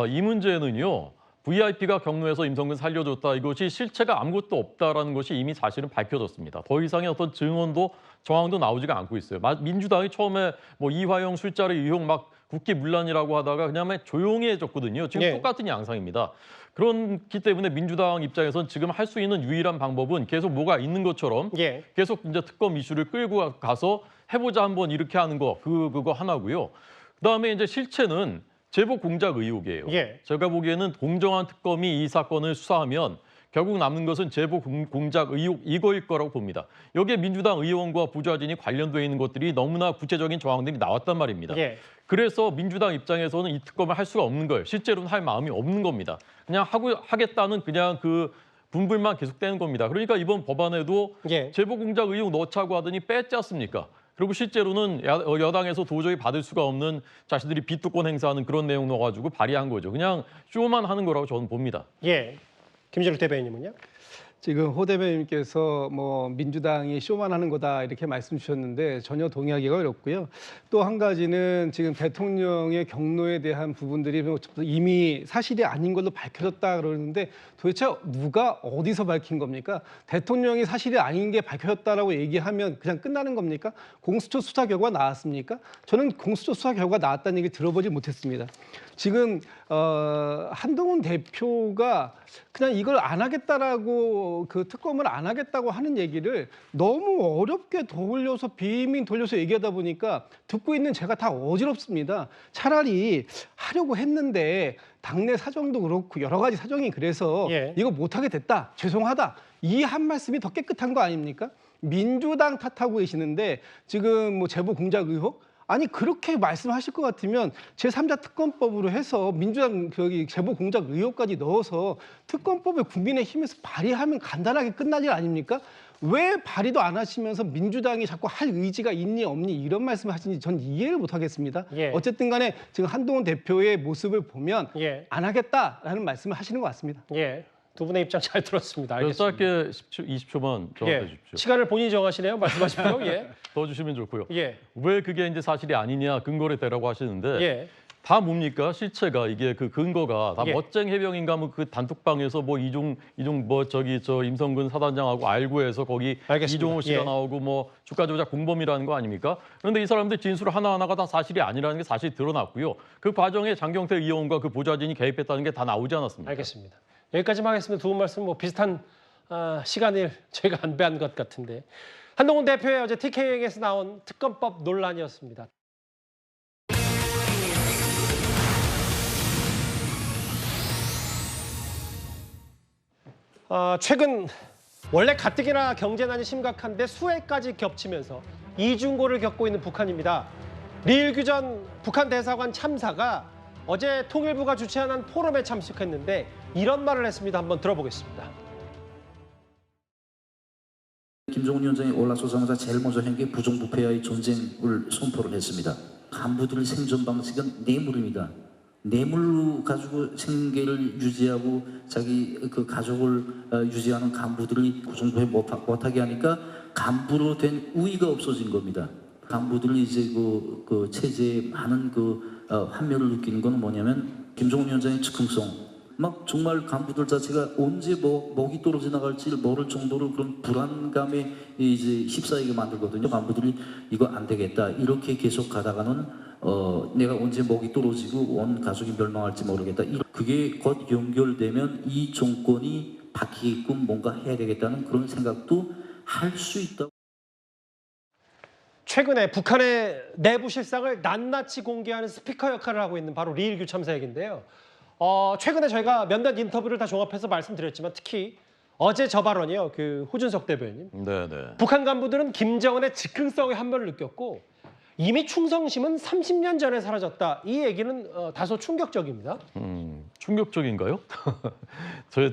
이 문제는요. VIP가 경로에서 임성근 살려줬다. 이것이 실체가 아무것도 없다라는 것이 이미 사실은 밝혀졌습니다. 더 이상의 어떤 증언도 정황도 나오지가 않고 있어요. 민주당이 처음에 뭐 이화영 술자리 의혹 막 국기문란이라고 하다가 그냥 조용히 해졌거든요. 지금 똑같은 양상입니다. 그렇기 때문에 민주당 입장에서는 지금 할 수 있는 유일한 방법은 계속 뭐가 있는 것처럼 계속 이제 특검 이슈를 끌고 가서 해보자 한번 이렇게 하는 거 그거 하나고요. 그다음에 이제 실체는 제보 공작 의혹이에요. 제가 보기에는 공정한 특검이 이 사건을 수사하면 결국 남는 것은 제보 공작 의혹 이거일 거라고 봅니다. 여기에 민주당 의원과 부좌진이 관련되어 있는 것들이 너무나 구체적인 정황들이 나왔단 말입니다. 그래서 민주당 입장에서는 이 특검을 할 수가 없는 거예요. 실제로는 할 마음이 없는 겁니다. 그냥 하겠다는 그냥 그 분불만 계속되는 겁니다. 그러니까 이번 법안에도 제보 공작 의혹 넣자고 하더니 뺐지 않습니까? 그리고 실제로는 여당에서 도저히 받을 수가 없는 자신들이 비토권 행사하는 그런 내용 넣어가지고 발의한 거죠. 그냥 쇼만 하는 거라고 저는 봅니다. 예, 김재욱 대변인님은요? 지금 호 대변인께서 뭐 민주당이 쇼만 하는 거다 이렇게 말씀 주셨는데 전혀 동의하기가 어렵고요. 또 한 가지는 지금 대통령의 경로에 대한 부분들이 이미 사실이 아닌 걸로 밝혀졌다 그러는데 도대체 누가 어디서 밝힌 겁니까? 대통령이 사실이 아닌 게 밝혀졌다라고 얘기하면 그냥 끝나는 겁니까? 공수처 수사 결과 나왔습니까? 저는 공수처 수사 결과 나왔다는 얘기 들어보지 못했습니다. 지금 한동훈 대표가 그냥 이걸 안 하겠다라고 그 특검을 안 하겠다고 하는 얘기를 너무 어렵게 돌려서 비민 돌려서 얘기하다 보니까 듣고 있는 제가 다 어지럽습니다. 차라리 하려고 했는데 당내 사정도 그렇고 여러 가지 사정이 그래서 이거 못하게 됐다. 죄송하다. 이 한 말씀이 더 깨끗한 거 아닙니까? 민주당 탓하고 계시는데 지금 뭐 제보 공작 의혹 아니 그렇게 말씀하실 것 같으면 제3자 특검법으로 해서 민주당 제보 공작 의혹까지 넣어서 특검법을 국민의힘에서 발의하면 간단하게 끝나지 아닙니까? 왜 발의도 안 하시면서 민주당이 자꾸 할 의지가 있니 없니 이런 말씀을 하시는지 전 이해를 못 하겠습니다. 예. 어쨌든 간에 지금 한동훈 대표의 모습을 보면 예. 안 하겠다라는 말씀을 하시는 것 같습니다. 예. 두 분의 입장 잘 들었습니다. 알겠습니다. 짧게 20초만 정해 주십시오. 시간을 본인이 정하시네요. 말씀하십시오. 예. 더 주시면 좋고요. 예. 왜 그게 이제 사실이 아니냐 근거를 대라고 하시는데 예. 다 뭡니까? 실체가 이게 그 근거가 다 예. 멋쟁 해병인가 뭐 그 단톡방에서 뭐 이종 뭐 저 임성근 사단장하고 알고해서 거기 알겠습니다. 이종호 씨가 예. 나오고 뭐 주가 조작 공범이라는 거 아닙니까? 그런데 이 사람들 진술 하나하나가 다 사실이 아니라는 게 사실 드러났고요. 그 과정에 장경태 의원과 그 보좌진이 개입했다는 게 다 나오지 않았습니까? 알겠습니다. 여기까지만 하겠습니다. 두 분 말씀 뭐 비슷한 시간을 저희가 안배한 것 같은데 한동훈 대표의 어제 TK에서 나온 특검법 논란이었습니다. 최근 원래 가뜩이나 경제난이 심각한데 수해까지 겹치면서 이중고를 겪고 있는 북한입니다. 리일규 전 북한 대사관 참사가 어제 통일부가 주최한 포럼에 참석했는데 이런 말을 했습니다. 한번 들어보겠습니다. 김정은 위원장이 올라서자마자 제일 먼저 한 게 부정부패와의 전쟁을 선포를 했습니다. 간부들의 생존 방식은 뇌물입니다. 뇌물로 가지고 생계를 유지하고 자기 그 가족을 유지하는 간부들이 부정부패 못하게 하니까 간부로 된 우위가 없어진 겁니다. 간부들이 이제 그 체제에 많은 환멸을 느끼는 건 뭐냐면 김정은 위원장의 즉흥성. 막 정말 간부들 자체가 언제 목이 떨어져 나갈지 모를 정도로 그런 불안감에 이제 휩싸이게 만들거든요. 간부들이 이거 안 되겠다 이렇게 계속 가다가는 내가 언제 목이 떨어지고 온 가족이 멸망할지 모르겠다. 그게 곧 연결되면 이 정권이 바뀌게끔 뭔가 해야 되겠다는 그런 생각도 할 수 있다. 최근에 북한의 내부 실상을 낱낱이 공개하는 스피커 역할을 하고 있는 바로 리일규 참사 얘기인데요. 최근에 저희가 몇몇 인터뷰를 다 종합해서 말씀드렸지만 특히 어제 저 발언이요. 그 호준석 대변인. 네네. 북한 간부들은 김정은의 즉흥성의 한면을 느꼈고 이미 충성심은 30년 전에 사라졌다. 이 얘기는 다소 충격적입니다. 충격적인가요?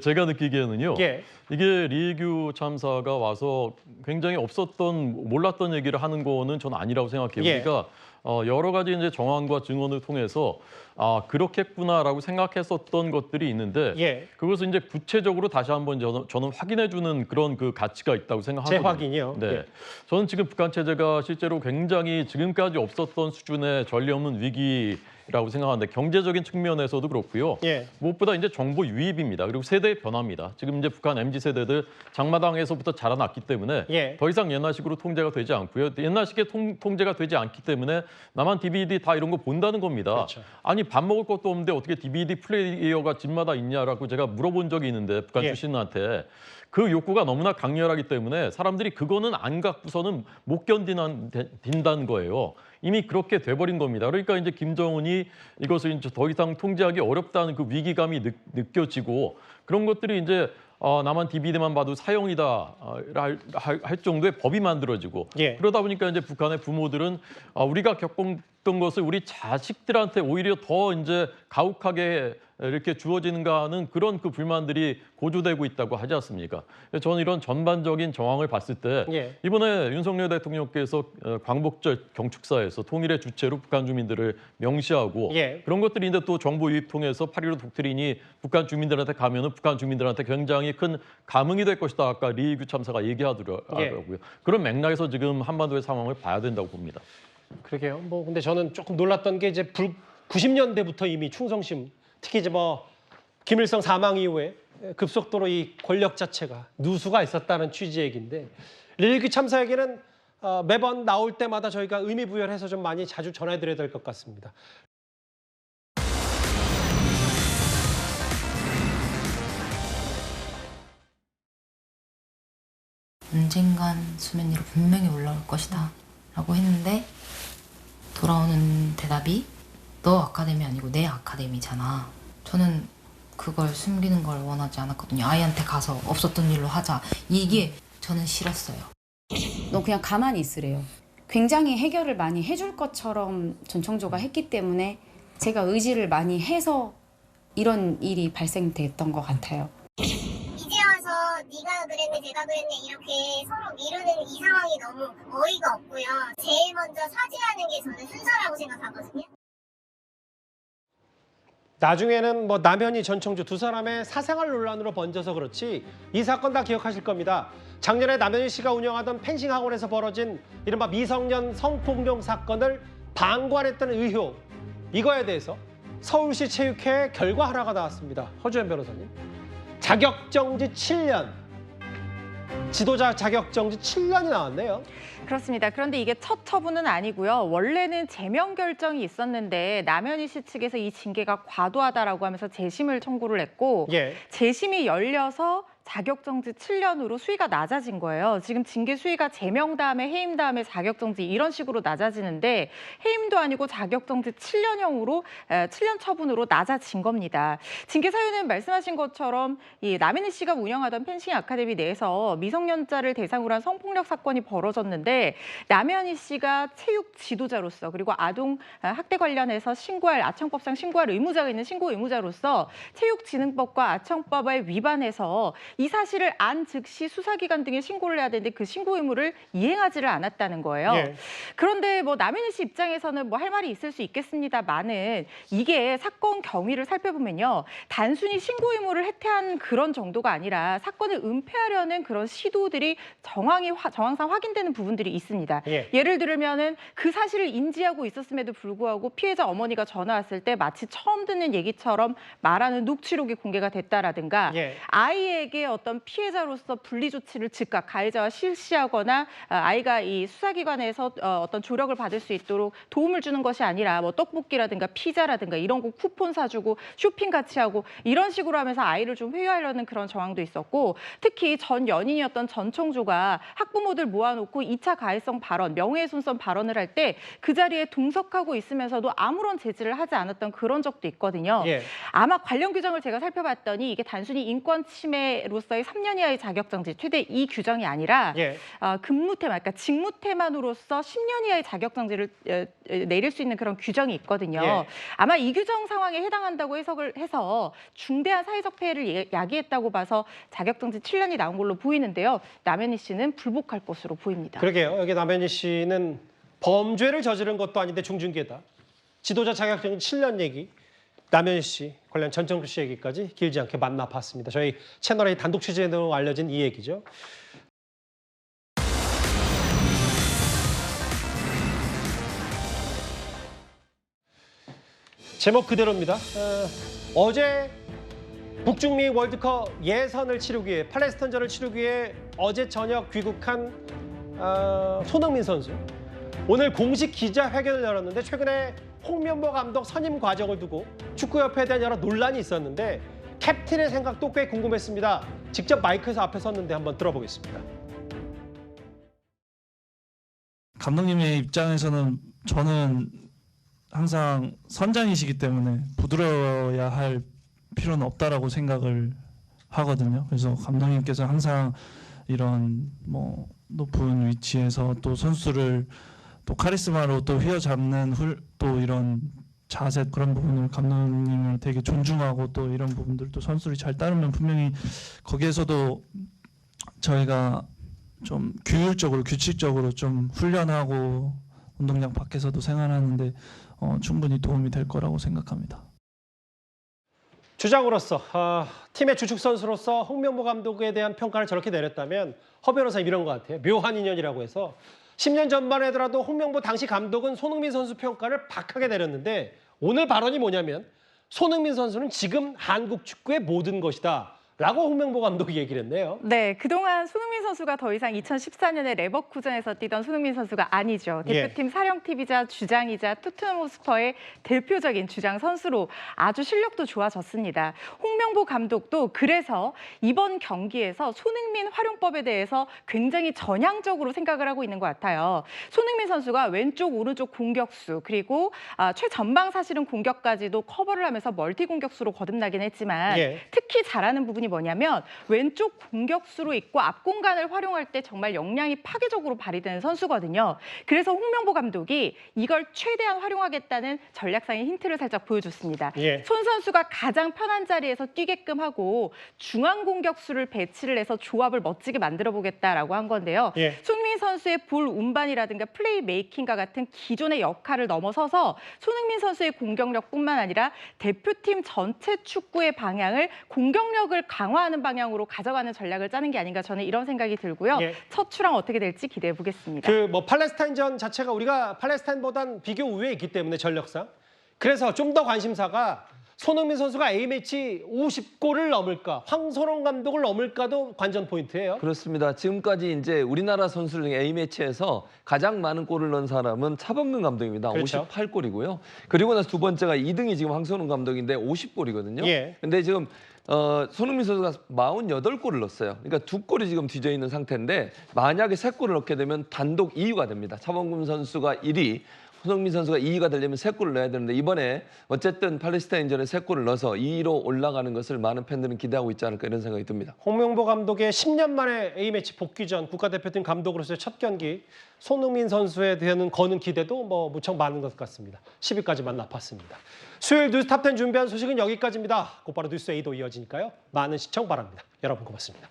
제가 느끼기에는요. 예. 이게 리일규 참사가 와서 굉장히 몰랐던 얘기를 하는 거는 저는 아니라고 생각해요. 예. 그러니까 여러 가지 이제 정황과 증언을 통해서 그렇겠구나라고 생각했었던 것들이 있는데 예. 그것을 이제 구체적으로 다시 한번 저는 확인해주는 그런 그 가치가 있다고 생각하거든요. 재확인이요? 네, 예. 저는 지금 북한 체제가 실제로 굉장히 지금까지 없었던 수준의 전례없는 위기라고 생각하는데 경제적인 측면에서도 그렇고요. 예. 무엇보다 이제 정보 유입입니다. 그리고 세대의 변화입니다. 지금 이제 북한 MZ 세대들 장마당에서부터 자라났기 때문에 예. 더 이상 옛날식으로 통제가 되지 않고요. 옛날식의 통제가 되지 않기 때문에 나만 DVD 다 이런 거 본다는 겁니다. 그렇죠. 아니 밥 먹을 것도 없는데 어떻게 DVD 플레이어가 집마다 있냐라고 제가 물어본 적이 있는데 북한 예. 출신한테 그 욕구가 너무나 강렬하기 때문에 사람들이 그거는 안 갖고서는 못 견딘다는 거예요. 이미 그렇게 돼버린 겁니다. 그러니까 이제 김정은이 이것을 이제 더 이상 통제하기 어렵다는 그 위기감이 느껴지고 그런 것들이 이제 나만 DVD만 봐도 사형이다 할 정도의 법이 만들어지고 예. 그러다 보니까 이제 북한의 부모들은 우리가 겪었던 것을 우리 자식들한테 오히려 더 이제 가혹하게 이렇게 주어지는가 하는 그런 그 불만들이 고조되고 있다고 하지 않습니까? 저는 이런 전반적인 정황을 봤을 때 예. 이번에 윤석열 대통령께서 광복절 경축사에서 통일의 주체로 북한 주민들을 명시하고 예. 그런 것들이 이제 또 정보 유입 통해서 8.15 독트린이 북한 주민들한테 가면은 북한 주민들한테 굉장히 큰 감흥이 될 것이다. 아까 리일규 참사가 얘기하더라고요. 예. 그런 맥락에서 지금 한반도의 상황을 봐야 된다고 봅니다. 그러게요. 뭐 근데 저는 조금 놀랐던 게 이제 90년대부터 이미 충성심, 특히 이제 뭐 김일성 사망 이후에 급속도로 이 권력 자체가 누수가 있었다는 취지의 얘기인데 리일규 참사 얘기는 매번 나올 때마다 저희가 의미 부여해서 좀 많이 자주 전해드려야 될 것 같습니다. 언젠간 수면 위로 분명히 올라올 것이다 라고 했는데 돌아오는 대답이 너 아카데미 아니고 내 아카데미잖아. 저는 그걸 숨기는 걸 원하지 않았거든요. 아이한테 가서 없었던 일로 하자. 이게 저는 싫었어요. 너 그냥 가만히 있으래요. 굉장히 해결을 많이 해줄 것처럼 전청조가 했기 때문에 제가 의지를 많이 해서 이런 일이 발생됐던 것 같아요. 이제 와서 네가 그랬네 내가 그랬네 이렇게 서로 미루는 이 상황이 너무 어이가 없고요. 제일 먼저 사죄하는 게 저는 순서라고 생각하거든요. 나중에는 뭐 남현희, 전청주 두 사람의 사생활 논란으로 번져서 그렇지 이 사건 다 기억하실 겁니다. 작년에 남현희 씨가 운영하던 펜싱 학원에서 벌어진 이른바 미성년 성폭력 사건을 방관했던 의혹, 이거에 대해서 서울시 체육회 결과 하나가 나왔습니다. 허주연 변호사님. 자격정지 7년. 지도자 자격정지 7년이 나왔네요. 그렇습니다. 그런데 이게 첫 처분은 아니고요. 원래는 제명 결정이 있었는데 남현희 씨 측에서 이 징계가 과도하다라고 하면서 재심을 청구를 했고 재심이 열려서 자격정지 7년으로 수위가 낮아진 거예요. 지금 징계 수위가 제명 다음에 해임 다음에 자격정지 이런 식으로 낮아지는데 해임도 아니고 자격정지 7년형으로 7년 처분으로 낮아진 겁니다. 징계 사유는 말씀하신 것처럼 이 남현희 씨가 운영하던 펜싱 아카데미 내에서 미성년자를 대상으로 한 성폭력 사건이 벌어졌는데 남현희 씨가 체육 지도자로서 그리고 아동 학대 관련해서 아청법상 신고할 의무자가 있는 신고 의무자로서 체육진흥법과 아청법에 위반해서 이 사실을 안 즉시 수사기관 등에 신고를 해야 되는데 그 신고 의무를 이행하지를 않았다는 거예요. 그런데 뭐 남현희 씨 입장에서는 뭐 할 말이 있을 수 있겠습니다만은 이게 사건 경위를 살펴보면요. 단순히 신고 의무를 해태한 그런 정도가 아니라 사건을 은폐하려는 그런 시도들이 정황상 확인되는 부분들이 있습니다. 예를 들면은 그 사실을 인지하고 있었음에도 불구하고 피해자 어머니가 전화 왔을 때 마치 처음 듣는 얘기처럼 말하는 녹취록이 공개가 됐다라든가 아이에게 어떤 피해자로서 분리 조치를 즉각 가해자와 실시하거나 아이가 이 수사기관에서 어떤 조력을 받을 수 있도록 도움을 주는 것이 아니라 뭐 떡볶이라든가 피자라든가 이런 거 쿠폰 사주고 쇼핑 같이 하고 이런 식으로 하면서 아이를 좀 회유하려는 그런 정황도 있었고 특히 전 연인이었던 전청조가 학부모들 모아놓고 2차 가해성 발언, 명예훼손성 발언을 할 때 그 자리에 동석하고 있으면서도 아무런 제지를 하지 않았던 그런 적도 있거든요. 아마 관련 규정을 제가 살펴봤더니 이게 단순히 인권 침해로서의 3년 이하의 자격정지, 최대 이 규정이 아니라 근무태만, 그러니까 직무태만으로서 10년 이하의 자격정지를 내릴 수 있는 그런 규정이 있거든요. 아마 이 규정 상황에 해당한다고 해석을 해서 중대한 사회적 폐해를 야기했다고 봐서 자격정지 7년이 나온 걸로 보이는데요. 남현희 씨는 불복할 것으로 보입니다. 그러게요. 여기 남현희 씨는 범죄를 저지른 것도 아닌데 중징계다. 지도자 자격정지 7년 얘기. 남현희 씨, 관련 전청주 씨 얘기까지 길지 않게 만나봤습니다. 저희 채널의 단독 취재로 알려진 이 얘기죠. 제목 그대로입니다. 어제 북중미 월드컵 예선을 치르기 위해 팔레스타인전을 치르기 위해 어제 저녁 귀국한 손흥민 선수. 오늘 공식 기자회견을 열었는데 최근에 홍명보 감독 선임 과정을 두고 축구협회에 대한 여러 논란이 있었는데 캡틴의 생각도 꽤 궁금했습니다. 직접 마이크에서 앞에 섰는데 한번 들어보겠습니다. 감독님의 입장에서는 저는 항상 선장이시기 때문에 부드러워야 할 필요는 없다라고 생각을 하거든요. 그래서 감독님께서 항상 이런 뭐 높은 위치에서 또 선수를 또 카리스마로 또 휘어잡는 또 이런 자세 그런 부분을 감독님을 되게 존중하고 또 이런 부분들도 선수들이 잘 따르면 분명히 거기에서도 저희가 좀 규율적으로 규칙적으로 좀 훈련하고 운동장 밖에서도 생활하는데 충분히 도움이 될 거라고 생각합니다. 주장으로서 팀의 주축 선수로서 홍명보 감독에 대한 평가를 저렇게 내렸다면 허 변호사님 이런 것 같아요. 묘한 인연이라고 해서 10년 전만 하더라도 홍명보 당시 감독은 손흥민 선수 평가를 박하게 내렸는데 오늘 발언이 뭐냐면 손흥민 선수는 지금 한국 축구의 모든 것이다. 라고 홍명보 감독이 얘기를 했네요. 네, 그동안 손흥민 선수가 더 이상 2014년에 레버쿠젠에서 뛰던 손흥민 선수가 아니죠. 대표팀 사령팀이자 주장이자 토트넘 호스퍼의 대표적인 주장 선수로 아주 실력도 좋아졌습니다. 홍명보 감독도 그래서 이번 경기에서 손흥민 활용법에 대해서 굉장히 전향적으로 생각을 하고 있는 것 같아요. 손흥민 선수가 왼쪽, 오른쪽 공격수 그리고 최전방 사실은 공격까지도 커버를 하면서 멀티 공격수로 거듭나긴 했지만 특히 잘하는 부분이 부분이 뭐냐면 왼쪽 공격수로 있고 앞 공간을 활용할 때 정말 역량이 파괴적으로 발휘되는 선수거든요. 그래서 홍명보 감독이 이걸 최대한 활용하겠다는 전략상의 힌트를 살짝 보여줬습니다. 손 선수가 가장 편한 자리에서 뛰게끔 하고 중앙 공격수를 배치를 해서 조합을 멋지게 만들어 보겠다라고 한 건데요. 손흥민 선수의 볼 운반이라든가 플레이 메이킹과 같은 기존의 역할을 넘어서서 손흥민 선수의 공격력뿐만 아니라 대표팀 전체 축구의 방향을 공격력을 강화하는 방향으로 가져가는 전략을 짜는 게 아닌가 저는 이런 생각이 들고요. 첫 출항 어떻게 될지 기대해 보겠습니다. 뭐 팔레스타인전 자체가 우리가 팔레스타인보단 비교 우위에 있기 때문에 전력상 그래서 좀 더 관심사가 손흥민 선수가 A매치 50골을 넘을까, 황선홍 감독을 넘을까도 관전 포인트예요. 그렇습니다. 지금까지 이제 우리나라 선수들 중에 A매치에서 가장 많은 골을 넣은 사람은 차범근 감독입니다. 그렇죠. 58골이고요. 그리고 나서 두 번째가 2등이 지금 황선홍 감독인데 50골이거든요. 근데 지금 손흥민 선수가 48골을 넣었어요. 그러니까 2골이 지금 뒤져 있는 상태인데 만약에 3골을 넣게 되면 단독 2위가 됩니다. 차범근 선수가 1위, 손흥민 선수가 2위가 되려면 3골을 넣어야 되는데 이번에 어쨌든 팔레스타인전에 3골을 넣어서 2위로 올라가는 것을 많은 팬들은 기대하고 있지 않을까 이런 생각이 듭니다. 홍명보 감독의 10년 만에 A매치 복귀전 국가대표팀 감독으로서의 첫 경기 손흥민 선수에 대한 거는 기대도 뭐 무척 많은 것 같습니다. 10위까지만 나팠습니다. 수요일 뉴스 탑10 준비한 소식은 여기까지입니다. 곧바로 뉴스 A도 이어지니까요. 많은 시청 바랍니다. 여러분 고맙습니다.